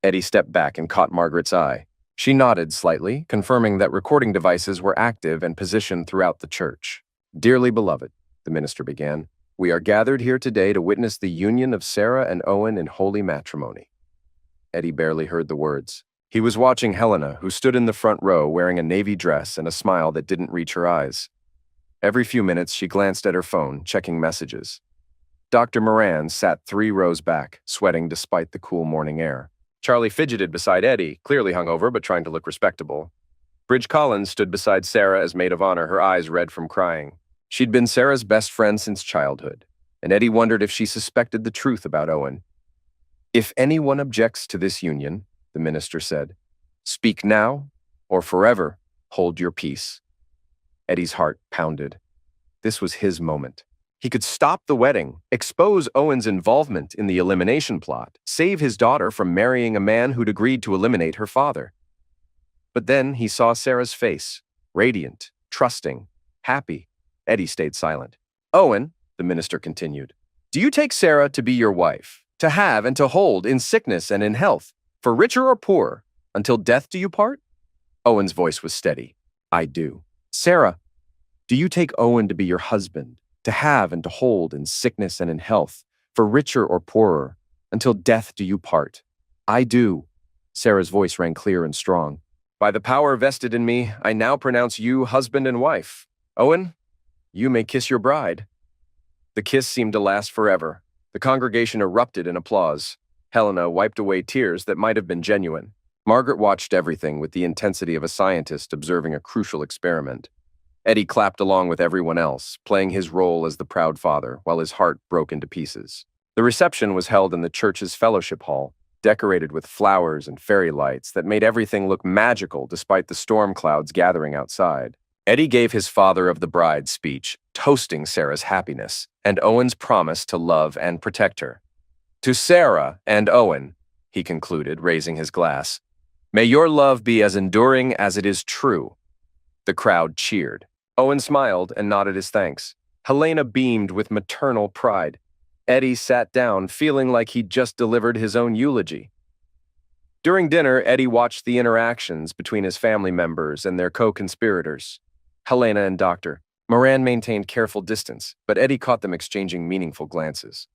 Eddie stepped back and caught Margaret's eye. She nodded slightly, confirming that recording devices were active and positioned throughout the church. "Dearly beloved," the minister began, "we are gathered here today to witness the union of Sarah and Owen in holy matrimony." Eddie barely heard the words. He was watching Helena, who stood in the front row wearing a navy dress and a smile that didn't reach her eyes. Every few minutes, she glanced at her phone, checking messages. Dr. Moran sat 3 rows back, sweating despite the cool morning air. Charlie fidgeted beside Eddie, clearly hungover but trying to look respectable. Bridge Collins stood beside Sarah as maid of honor, her eyes red from crying. She'd been Sarah's best friend since childhood, and Eddie wondered if she suspected the truth about Owen. "If anyone objects to this union," the minister said, "speak now or forever hold your peace." Eddie's heart pounded. This was his moment. He could stop the wedding, expose Owen's involvement in the elimination plot, save his daughter from marrying a man who'd agreed to eliminate her father. But then he saw Sarah's face, radiant, trusting, happy. Eddie stayed silent. "Owen," the minister continued, "do you take Sarah to be your wife, to have and to hold in sickness and in health, for richer or poorer, until death do you part?" Owen's voice was steady. "I do." "Sarah, do you take Owen to be your husband, to have and to hold in sickness and in health, for richer or poorer, until death do you part?" "I do." Sarah's voice rang clear and strong. "By the power vested in me, I now pronounce you husband and wife. Owen, you may kiss your bride." The kiss seemed to last forever. The congregation erupted in applause. Helena wiped away tears that might have been genuine. Margaret watched everything with the intensity of a scientist observing a crucial experiment. Eddie clapped along with everyone else, playing his role as the proud father, while his heart broke into pieces. The reception was held in the church's fellowship hall, decorated with flowers and fairy lights that made everything look magical despite the storm clouds gathering outside. Eddie gave his father of the bride speech, toasting Sarah's happiness and Owen's promise to love and protect her. "To Sarah and Owen," he concluded, raising his glass, "may your love be as enduring as it is true." The crowd cheered. Owen smiled and nodded his thanks. Helena beamed with maternal pride. Eddie sat down, feeling like he'd just delivered his own eulogy. During dinner, Eddie watched the interactions between his family members and their co-conspirators. Helena and Dr. Moran maintained careful distance, but Eddie caught them exchanging meaningful glances.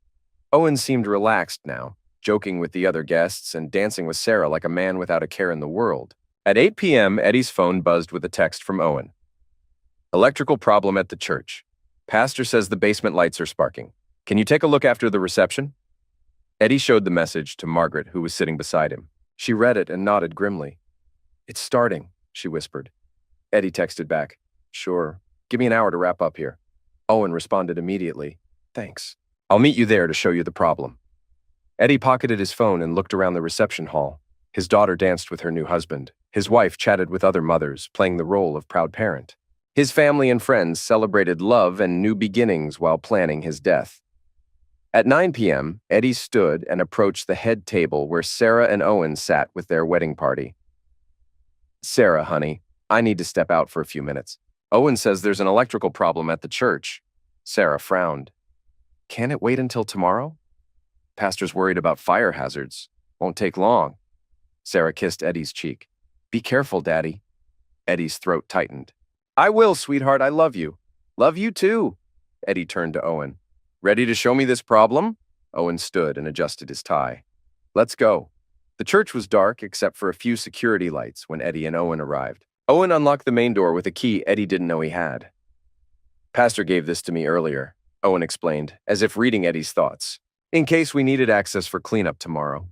Owen seemed relaxed now, joking with the other guests and dancing with Sarah like a man without a care in the world. At 8 p.m., Eddie's phone buzzed with a text from Owen. "Electrical problem at the church. Pastor says the basement lights are sparking. Can you take a look after the reception?" Eddie showed the message to Margaret, who was sitting beside him. She read it and nodded grimly. "It's starting," she whispered. Eddie texted back, "Sure. Give me an hour to wrap up here." Owen responded immediately, "Thanks. I'll meet you there to show you the problem." Eddie pocketed his phone and looked around the reception hall. His daughter danced with her new husband. His wife chatted with other mothers, playing the role of proud parent. His family and friends celebrated love and new beginnings while planning his death. At 9 p.m., Eddie stood and approached the head table where Sarah and Owen sat with their wedding party. "Sarah, honey, I need to step out for a few minutes. Owen says there's an electrical problem at the church." Sarah frowned. "Can it wait until tomorrow?" "Pastor's worried about fire hazards. Won't take long." Sarah kissed Eddie's cheek. "Be careful, Daddy." Eddie's throat tightened. "I will, sweetheart. I love you." "Love you too." Eddie turned to Owen. "Ready to show me this problem?" Owen stood and adjusted his tie. "Let's go." The church was dark except for a few security lights when Eddie and Owen arrived. Owen unlocked the main door with a key Eddie didn't know he had. "Pastor gave this to me earlier," Owen explained, as if reading Eddie's thoughts, "in case we needed access for cleanup tomorrow."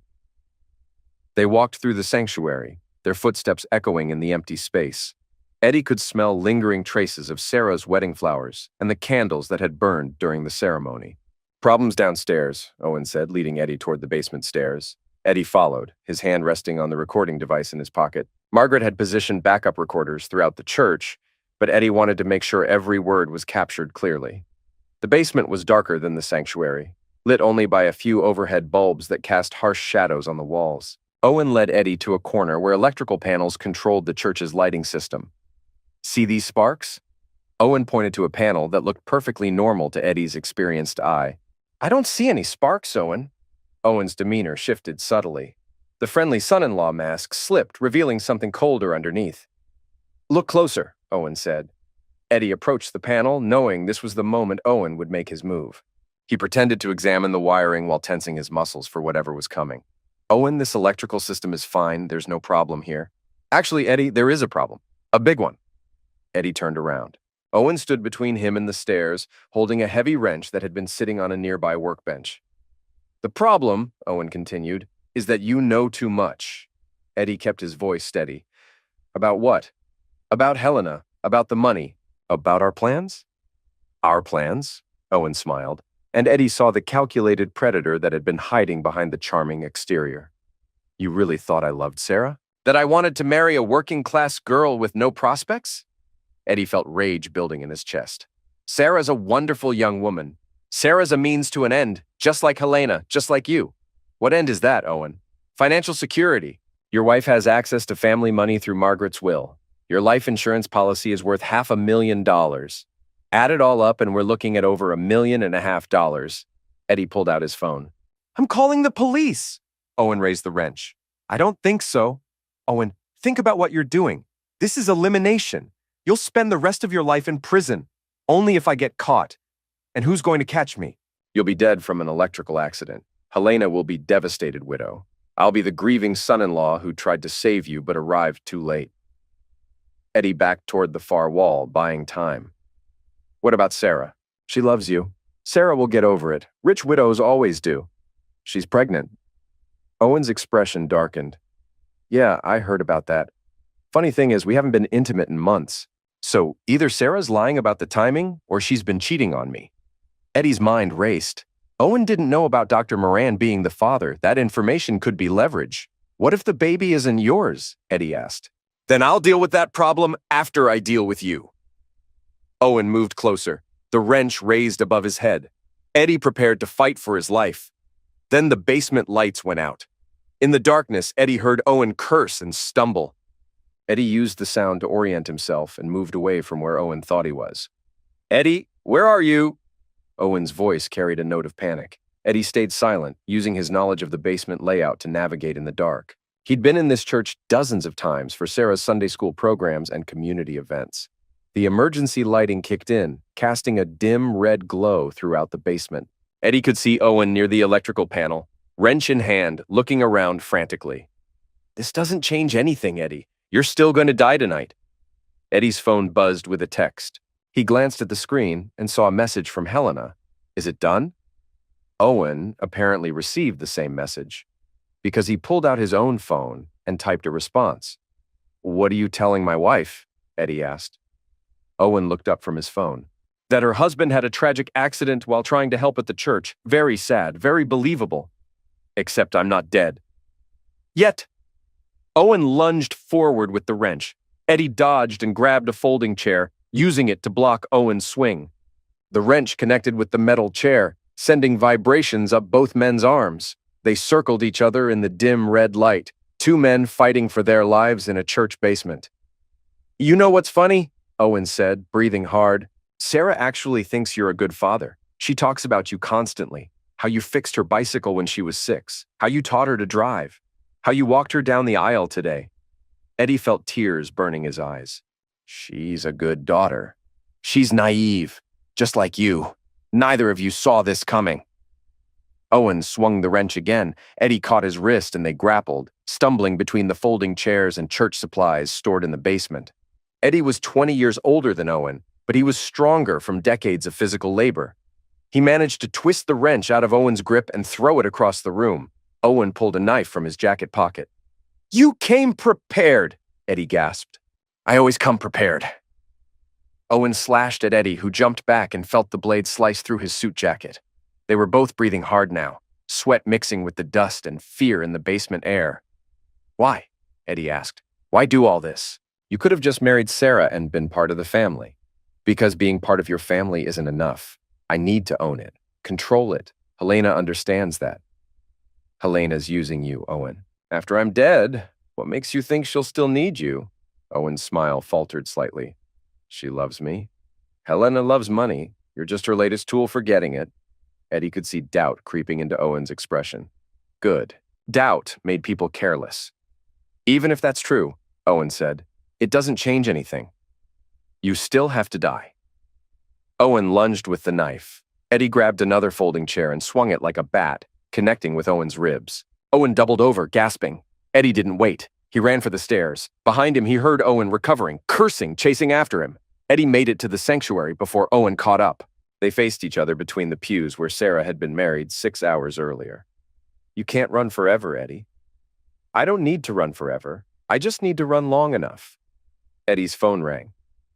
They walked through the sanctuary, their footsteps echoing in the empty space. Eddie could smell lingering traces of Sarah's wedding flowers and the candles that had burned during the ceremony. "Problems downstairs," Owen said, leading Eddie toward the basement stairs. Eddie followed, his hand resting on the recording device in his pocket. Margaret had positioned backup recorders throughout the church, but Eddie wanted to make sure every word was captured clearly. The basement was darker than the sanctuary, lit only by a few overhead bulbs that cast harsh shadows on the walls. Owen led Eddie to a corner where electrical panels controlled the church's lighting system. "See these sparks?" Owen pointed to a panel that looked perfectly normal to Eddie's experienced eye. "I don't see any sparks, Owen." Owen's demeanor shifted subtly. The friendly son-in-law mask slipped, revealing something colder underneath. "Look closer," Owen said. Eddie approached the panel, knowing this was the moment Owen would make his move. He pretended to examine the wiring while tensing his muscles for whatever was coming. Owen, this electrical system is fine. There's no problem here. Actually, Eddie, there is a problem. A big one. Eddie turned around. Owen stood between him and the stairs, holding a heavy wrench that had been sitting on a nearby workbench. The problem, Owen continued, is that you know too much. Eddie kept his voice steady. About what? About Helena, about the money, about our plans? Our plans? Owen smiled, and Eddie saw the calculated predator that had been hiding behind the charming exterior. You really thought I loved Sarah? That I wanted to marry a working-class girl with no prospects? Eddie felt rage building in his chest. Sarah's a wonderful young woman. Sarah's a means to an end, just like Helena, just like you. What end is that, Owen? Financial security. Your wife has access to family money through Margaret's will. Your life insurance policy is worth $500,000. Add it all up and we're looking at over $1.5 million. Eddie pulled out his phone. I'm calling the police. Owen raised the wrench. I don't think so. Owen, think about what you're doing. This is elimination. You'll spend the rest of your life in prison, only if I get caught. And who's going to catch me? You'll be dead from an electrical accident. Helena will be devastated widow. I'll be the grieving son-in-law who tried to save you but arrived too late. Eddie backed toward the far wall, buying time. What about Sarah? She loves you. Sarah will get over it. Rich widows always do. She's pregnant. Owen's expression darkened. Yeah, I heard about that. Funny thing is, we haven't been intimate in months. So either Sarah's lying about the timing or she's been cheating on me. Eddie's mind raced. Owen didn't know about Dr. Moran being the father. That information could be leverage. What if the baby isn't yours? Eddie asked. Then I'll deal with that problem after I deal with you. Owen moved closer, the wrench raised above his head. Eddie prepared to fight for his life. Then the basement lights went out. In the darkness, Eddie heard Owen curse and stumble. Eddie used the sound to orient himself and moved away from where Owen thought he was. Eddie, where are you? Owen's voice carried a note of panic. Eddie stayed silent, using his knowledge of the basement layout to navigate in the dark. He'd been in this church dozens of times for Sarah's Sunday school programs and community events. The emergency lighting kicked in, casting a dim red glow throughout the basement. Eddie could see Owen near the electrical panel, wrench in hand, looking around frantically. This doesn't change anything, Eddie. You're still going to die tonight. Eddie's phone buzzed with a text. He glanced at the screen and saw a message from Helena. Is it done? Owen apparently received the same message because he pulled out his own phone and typed a response. What are you telling my wife? Eddie asked. Owen looked up from his phone. That her husband had a tragic accident while trying to help at the church. Very sad, very believable. Except I'm not dead. Yet. Owen lunged forward with the wrench. Eddie dodged and grabbed a folding chair, using it to block Owen's swing. The wrench connected with the metal chair, sending vibrations up both men's arms. They circled each other in the dim red light, two men fighting for their lives in a church basement. You know what's funny? Owen said, breathing hard. Sarah actually thinks you're a good father. She talks about you constantly. How you fixed her bicycle when she was 6. How you taught her to drive. How you walked her down the aisle today. Eddie felt tears burning his eyes. She's a good daughter. She's naive, just like you. Neither of you saw this coming. Owen swung the wrench again. Eddie caught his wrist and they grappled, stumbling between the folding chairs and church supplies stored in the basement. Eddie was 20 years older than Owen, but he was stronger from decades of physical labor. He managed to twist the wrench out of Owen's grip and throw it across the room. Owen pulled a knife from his jacket pocket. You came prepared, Eddie gasped. I always come prepared. Owen slashed at Eddie, who jumped back and felt the blade slice through his suit jacket. They were both breathing hard now, sweat mixing with the dust and fear in the basement air. Why? Eddie asked. Why do all this? You could have just married Sarah and been part of the family. Because being part of your family isn't enough. I need to own it, control it. Helena understands that. Helena's using you, Owen. After I'm dead, what makes you think she'll still need you? Owen's smile faltered slightly. She loves me. Helena loves money. You're just her latest tool for getting it. Eddie could see doubt creeping into Owen's expression. Good. Doubt made people careless. Even if that's true, Owen said, it doesn't change anything. You still have to die. Owen lunged with the knife. Eddie grabbed another folding chair and swung it like a bat, connecting with Owen's ribs. Owen doubled over, gasping. Eddie didn't wait. He ran for the stairs. Behind him, he heard Owen recovering, cursing, chasing after him. Eddie made it to the sanctuary before Owen caught up. They faced each other between the pews where Sarah had been married 6 hours earlier. You can't run forever, Eddie. I don't need to run forever. I just need to run long enough. Eddie's phone rang.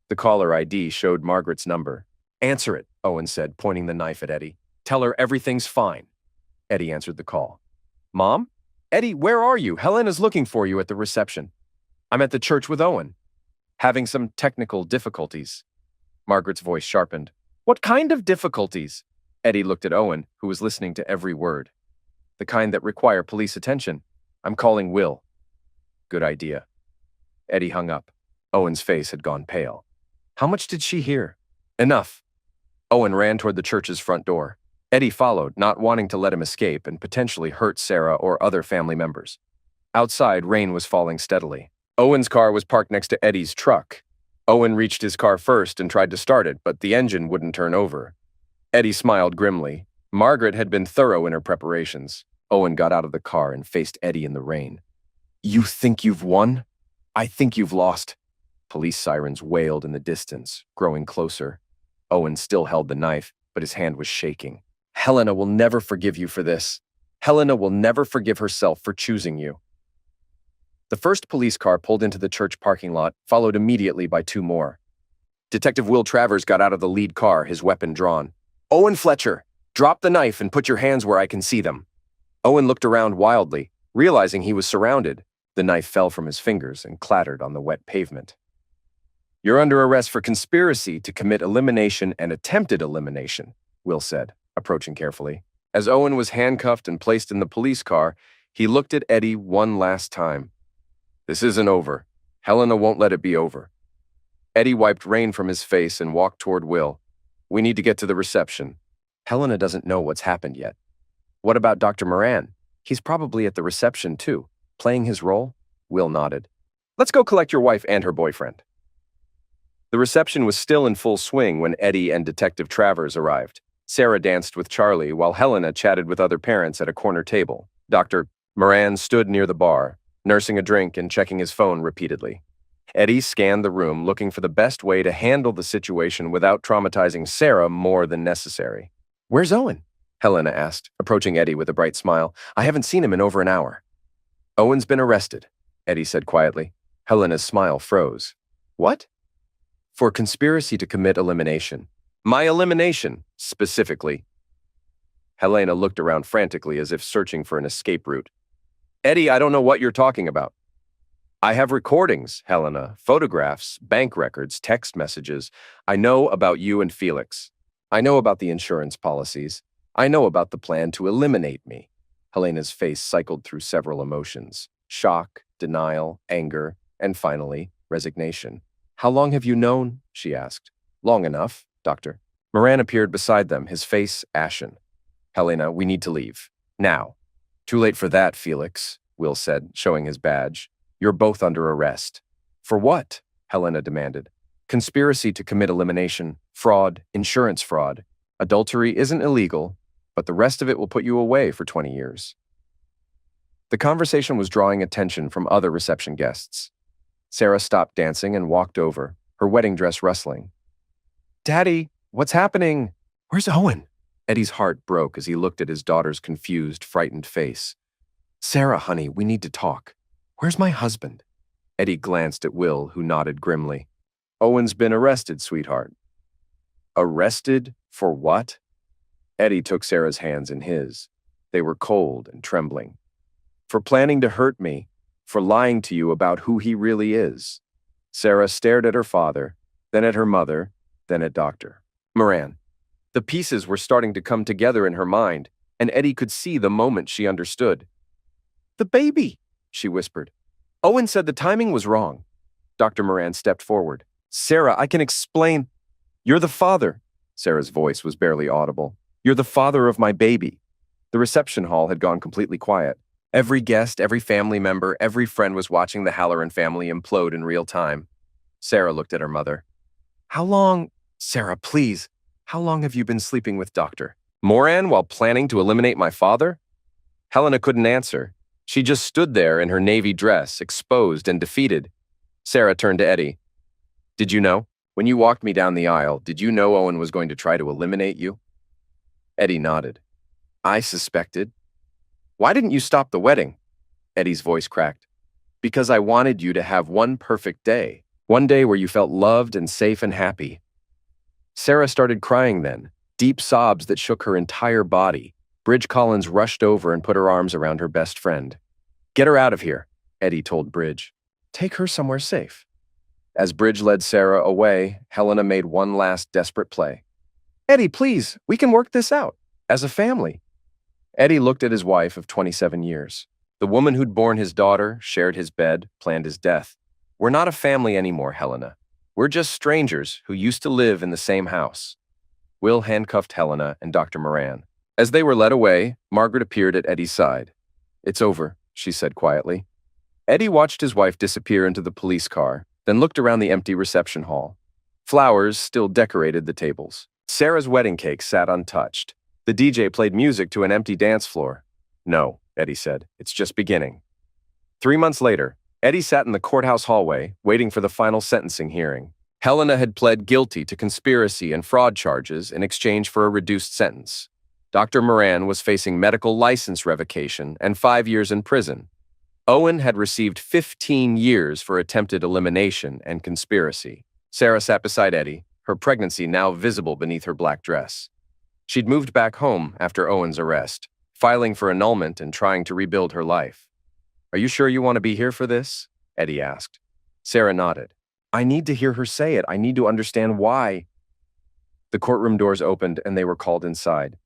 The caller ID showed Margaret's number. Answer it, Owen said, pointing the knife at Eddie. Tell her everything's fine. Eddie answered the call. Mom? Eddie, where are you? Helena's looking for you at the reception. I'm at the church with Owen. Having some technical difficulties. Margaret's voice sharpened. What kind of difficulties? Eddie looked at Owen, who was listening to every word. The kind that require police attention. I'm calling Will. Good idea. Eddie hung up. Owen's face had gone pale. How much did she hear? Enough. Owen ran toward the church's front door. Eddie followed, not wanting to let him escape and potentially hurt Sarah or other family members. Outside, rain was falling steadily. Owen's car was parked next to Eddie's truck. Owen reached his car first and tried to start it, but the engine wouldn't turn over. Eddie smiled grimly. Margaret had been thorough in her preparations. Owen got out of the car and faced Eddie in the rain. You think you've won? I think you've lost. Police sirens wailed in the distance, growing closer. Owen still held the knife, but his hand was shaking. Helena will never forgive you for this. Helena will never forgive herself for choosing you. The first police car pulled into the church parking lot, followed immediately by 2 more. Detective Will Travers got out of the lead car, his weapon drawn. Owen Fletcher, drop the knife and put your hands where I can see them. Owen looked around wildly, realizing he was surrounded. The knife fell from his fingers and clattered on the wet pavement. You're under arrest for conspiracy to commit elimination and attempted elimination, Will said, approaching carefully. As Owen was handcuffed and placed in the police car, he looked at Eddie one last time. This isn't over. Helena won't let it be over. Eddie wiped rain from his face and walked toward Will. We need to get to the reception. Helena doesn't know what's happened yet. What about Dr. Moran? He's probably at the reception too, playing his role? Will nodded. Let's go collect your wife and her boyfriend. The reception was still in full swing when Eddie and Detective Travers arrived. Sarah danced with Charlie while Helena chatted with other parents at a corner table. Dr. Moran stood near the bar, nursing a drink and checking his phone repeatedly. Eddie scanned the room, looking for the best way to handle the situation without traumatizing Sarah more than necessary. Where's Owen? Helena asked, approaching Eddie with a bright smile. I haven't seen him in over an hour. Owen's been arrested, Eddie said quietly. Helena's smile froze. What? For conspiracy to commit elimination. My elimination, specifically. Helena looked around frantically as if searching for an escape route. Eddie, I don't know what you're talking about. I have recordings, Helena, photographs, bank records, text messages. I know about you and Felix. I know about the insurance policies. I know about the plan to eliminate me. Helena's face cycled through several emotions. Shock, denial, anger, and finally, resignation. How long have you known? She asked. Long enough, Doctor. Moran appeared beside them, his face ashen. Helena, we need to leave. Now. Too late for that, Felix, Will said, showing his badge. You're both under arrest. For what? Helena demanded. Conspiracy to commit elimination, fraud, insurance fraud. Adultery isn't illegal, but the rest of it will put you away for 20 years. The conversation was drawing attention from other reception guests. Sarah stopped dancing and walked over, her wedding dress rustling. Daddy, what's happening? Where's Owen? Eddie's heart broke as he looked at his daughter's confused, frightened face. Sarah, honey, we need to talk. Where's my husband? Eddie glanced at Will, who nodded grimly. Owen's been arrested, sweetheart. Arrested? For what? Eddie took Sarah's hands in his. They were cold and trembling. For planning to hurt me, for lying to you about who he really is. Sarah stared at her father, then at her mother, then at Dr. Moran. The pieces were starting to come together in her mind, and Eddie could see the moment she understood. The baby, she whispered. Owen said the timing was wrong. Dr. Moran stepped forward. Sarah, I can explain. You're the father. Sarah's voice was barely audible. You're the father of my baby. The reception hall had gone completely quiet. Every guest, every family member, every friend was watching the Halloran family implode in real time. Sarah looked at her mother. How long, Sarah, please, how long have you been sleeping with Dr. Moran while planning to eliminate my father? Helena couldn't answer. She just stood there in her navy dress, exposed and defeated. Sarah turned to Eddie. Did you know? When you walked me down the aisle, did you know Owen was going to try to eliminate you? Eddie nodded. I suspected. Why didn't you stop the wedding? Eddie's voice cracked. Because I wanted you to have one perfect day. One day where you felt loved and safe and happy. Sarah started crying then, deep sobs that shook her entire body. Bridge Collins rushed over and put her arms around her best friend. Get her out of here, Eddie told Bridge. Take her somewhere safe. As Bridge led Sarah away, Helena made one last desperate play. Eddie, please, we can work this out. As a family. Eddie looked at his wife of 27 years. The woman who'd borne his daughter, shared his bed, planned his death. We're not a family anymore, Helena. We're just strangers who used to live in the same house. Will handcuffed Helena and Dr. Moran. As they were led away, Margaret appeared at Eddie's side. It's over, she said quietly. Eddie watched his wife disappear into the police car, then looked around the empty reception hall. Flowers still decorated the tables. Sarah's wedding cake sat untouched. The DJ played music to an empty dance floor. No, Eddie said, it's just beginning. 3 months later, Eddie sat in the courthouse hallway, waiting for the final sentencing hearing. Helena had pled guilty to conspiracy and fraud charges in exchange for a reduced sentence. Dr. Moran was facing medical license revocation and 5 years in prison. Owen had received 15 years for attempted elimination and conspiracy. Sarah sat beside Eddie, her pregnancy now visible beneath her black dress. She'd moved back home after Owen's arrest, filing for annulment and trying to rebuild her life. Are you sure you want to be here for this? Eddie asked. Sarah nodded. I need to hear her say it. I need to understand why. The courtroom doors opened and they were called inside.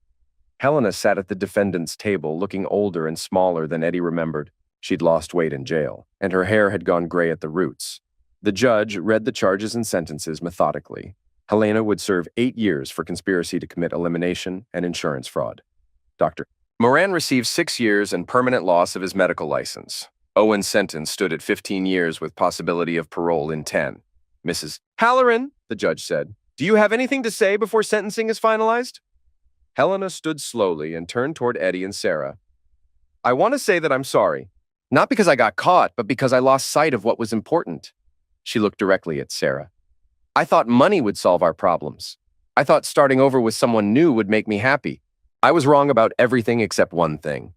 Helena sat at the defendant's table, looking older and smaller than Eddie remembered. She'd lost weight in jail, and her hair had gone gray at the roots. The judge read the charges and sentences methodically. Helena would serve 8 years for conspiracy to commit elimination and insurance fraud. Dr. Moran received 6 years and permanent loss of his medical license. Owen's sentence stood at 15 years with possibility of parole in 10. Mrs. Halloran, the judge said, do you have anything to say before sentencing is finalized? Helena stood slowly and turned toward Eddie and Sarah. I want to say that I'm sorry. Not because I got caught, but because I lost sight of what was important. She looked directly at Sarah. I thought money would solve our problems. I thought starting over with someone new would make me happy. I was wrong about everything except one thing.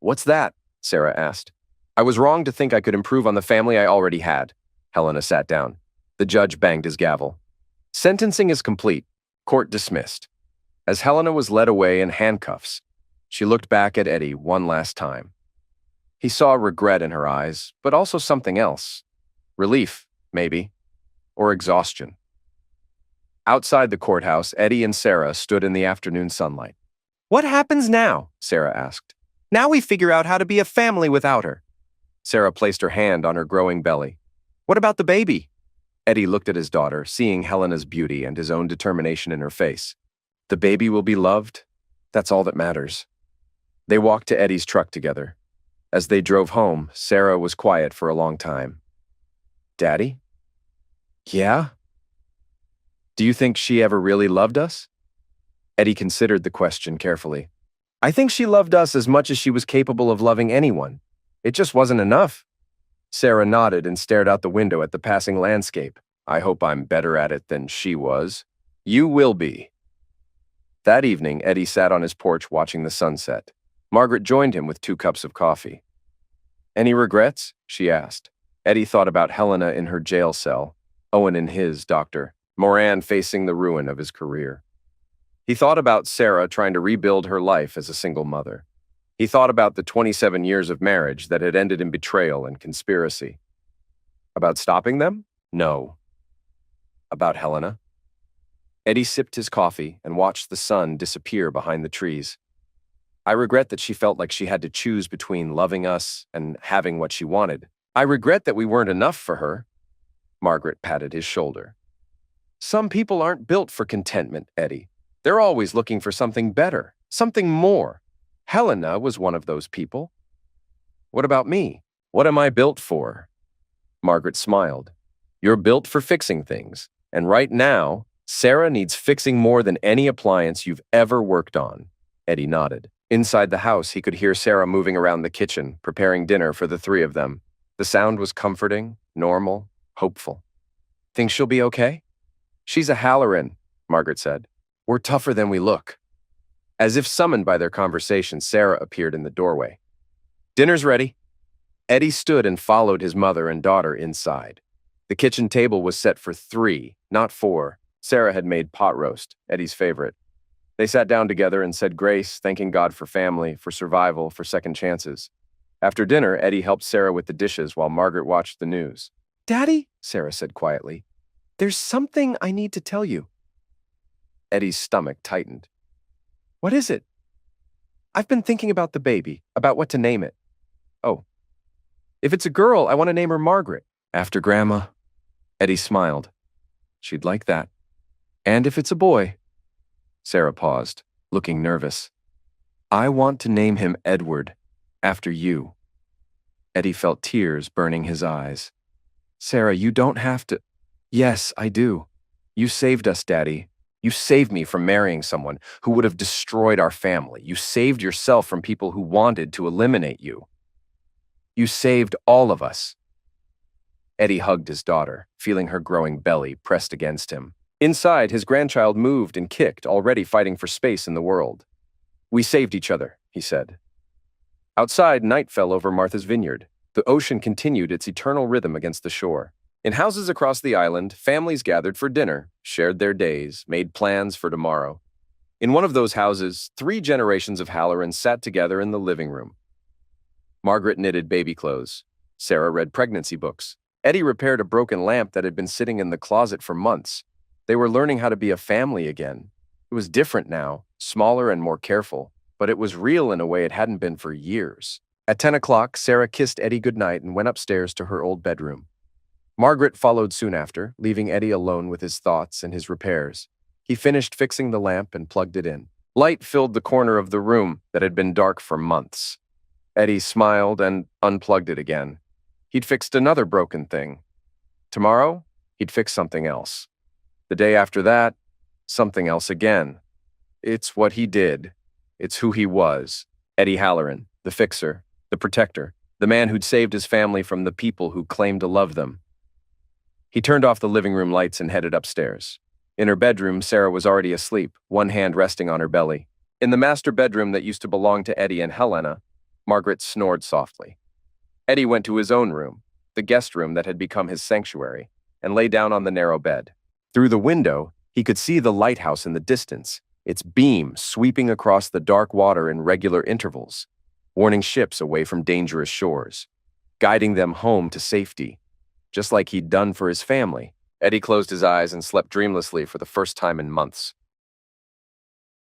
What's that? Sarah asked. I was wrong to think I could improve on the family I already had. Helena sat down. The judge banged his gavel. Sentencing is complete. Court dismissed. As Helena was led away in handcuffs, she looked back at Eddie one last time. He saw regret in her eyes, but also something else. Relief, maybe, or exhaustion. Outside the courthouse, Eddie and Sarah stood in the afternoon sunlight. What happens now? Sarah asked. Now we figure out how to be a family without her. Sarah placed her hand on her growing belly. What about the baby? Eddie looked at his daughter, seeing Helena's beauty and his own determination in her face. The baby will be loved. That's all that matters. They walked to Eddie's truck together. As they drove home, Sarah was quiet for a long time. Daddy? Yeah? Do you think she ever really loved us? Eddie considered the question carefully. I think she loved us as much as she was capable of loving anyone. It just wasn't enough. Sarah nodded and stared out the window at the passing landscape. I hope I'm better at it than she was. You will be. That evening, Eddie sat on his porch watching the sunset. Margaret joined him with 2 cups of coffee. Any regrets? She asked. Eddie thought about Helena in her jail cell, Owen in his, Dr. Moran facing the ruin of his career. He thought about Sarah trying to rebuild her life as a single mother. He thought about the 27 years of marriage that had ended in betrayal and conspiracy. About stopping them? No. About Helena? Eddie sipped his coffee and watched the sun disappear behind the trees. I regret that she felt like she had to choose between loving us and having what she wanted. I regret that we weren't enough for her. Margaret patted his shoulder. Some people aren't built for contentment, Eddie. They're always looking for something better, something more. Helena was one of those people. What about me? What am I built for? Margaret smiled. You're built for fixing things, and right now, Sarah needs fixing more than any appliance you've ever worked on. Eddie nodded. Inside the house, he could hear Sarah moving around the kitchen, preparing dinner for the three of them. The sound was comforting, normal, hopeful. Think she'll be okay? She's a Halloran, Margaret said. We're tougher than we look. As if summoned by their conversation, Sarah appeared in the doorway. Dinner's ready. Eddie stood and followed his mother and daughter inside. The kitchen table was set for 3, not 4. Sarah had made pot roast, Eddie's favorite. They sat down together and said grace, thanking God for family, for survival, for second chances. After dinner, Eddie helped Sarah with the dishes while Margaret watched the news. Daddy, Sarah said quietly, there's something I need to tell you. Eddie's stomach tightened. What is it? I've been thinking about the baby, about what to name it. Oh. If it's a girl, I want to name her Margaret. After Grandma. Eddie smiled. She'd like that. And if it's a boy. Sarah paused, looking nervous. I want to name him Edward, after you. Eddie felt tears burning his eyes. Sarah, you don't have to. Yes, I do. You saved us, Daddy. You saved me from marrying someone who would have destroyed our family. You saved yourself from people who wanted to eliminate you. You saved all of us. Eddie hugged his daughter, feeling her growing belly pressed against him. Inside, his grandchild moved and kicked, already fighting for space in the world. We saved each other, he said. Outside, night fell over Martha's vineyard. The ocean continued its eternal rhythm against the shore. In houses across the island, families gathered for dinner, shared their days, made plans for tomorrow. In one of those houses, 3 generations of Hallorans sat together in the living room. Margaret knitted baby clothes. Sarah read pregnancy books. Eddie repaired a broken lamp that had been sitting in the closet for months. They were learning how to be a family again. It was different now, smaller and more careful, but it was real in a way it hadn't been for years. At 10 o'clock, Sarah kissed Eddie goodnight and went upstairs to her old bedroom. Margaret followed soon after, leaving Eddie alone with his thoughts and his repairs. He finished fixing the lamp and plugged it in. Light filled the corner of the room that had been dark for months. Eddie smiled and unplugged it again. He'd fixed another broken thing. Tomorrow, he'd fix something else. The day after that, something else again. It's what he did. It's who he was. Eddie Halloran, the fixer, the protector, the man who'd saved his family from the people who claimed to love them. He turned off the living room lights and headed upstairs. In her bedroom, Sarah was already asleep, one hand resting on her belly. In the master bedroom that used to belong to Eddie and Helena, Margaret snored softly. Eddie went to his own room, the guest room that had become his sanctuary, and lay down on the narrow bed. Through the window, he could see the lighthouse in the distance, its beam sweeping across the dark water in regular intervals, warning ships away from dangerous shores, guiding them home to safety, just like he'd done for his family. Eddie closed his eyes and slept dreamlessly for the first time in months.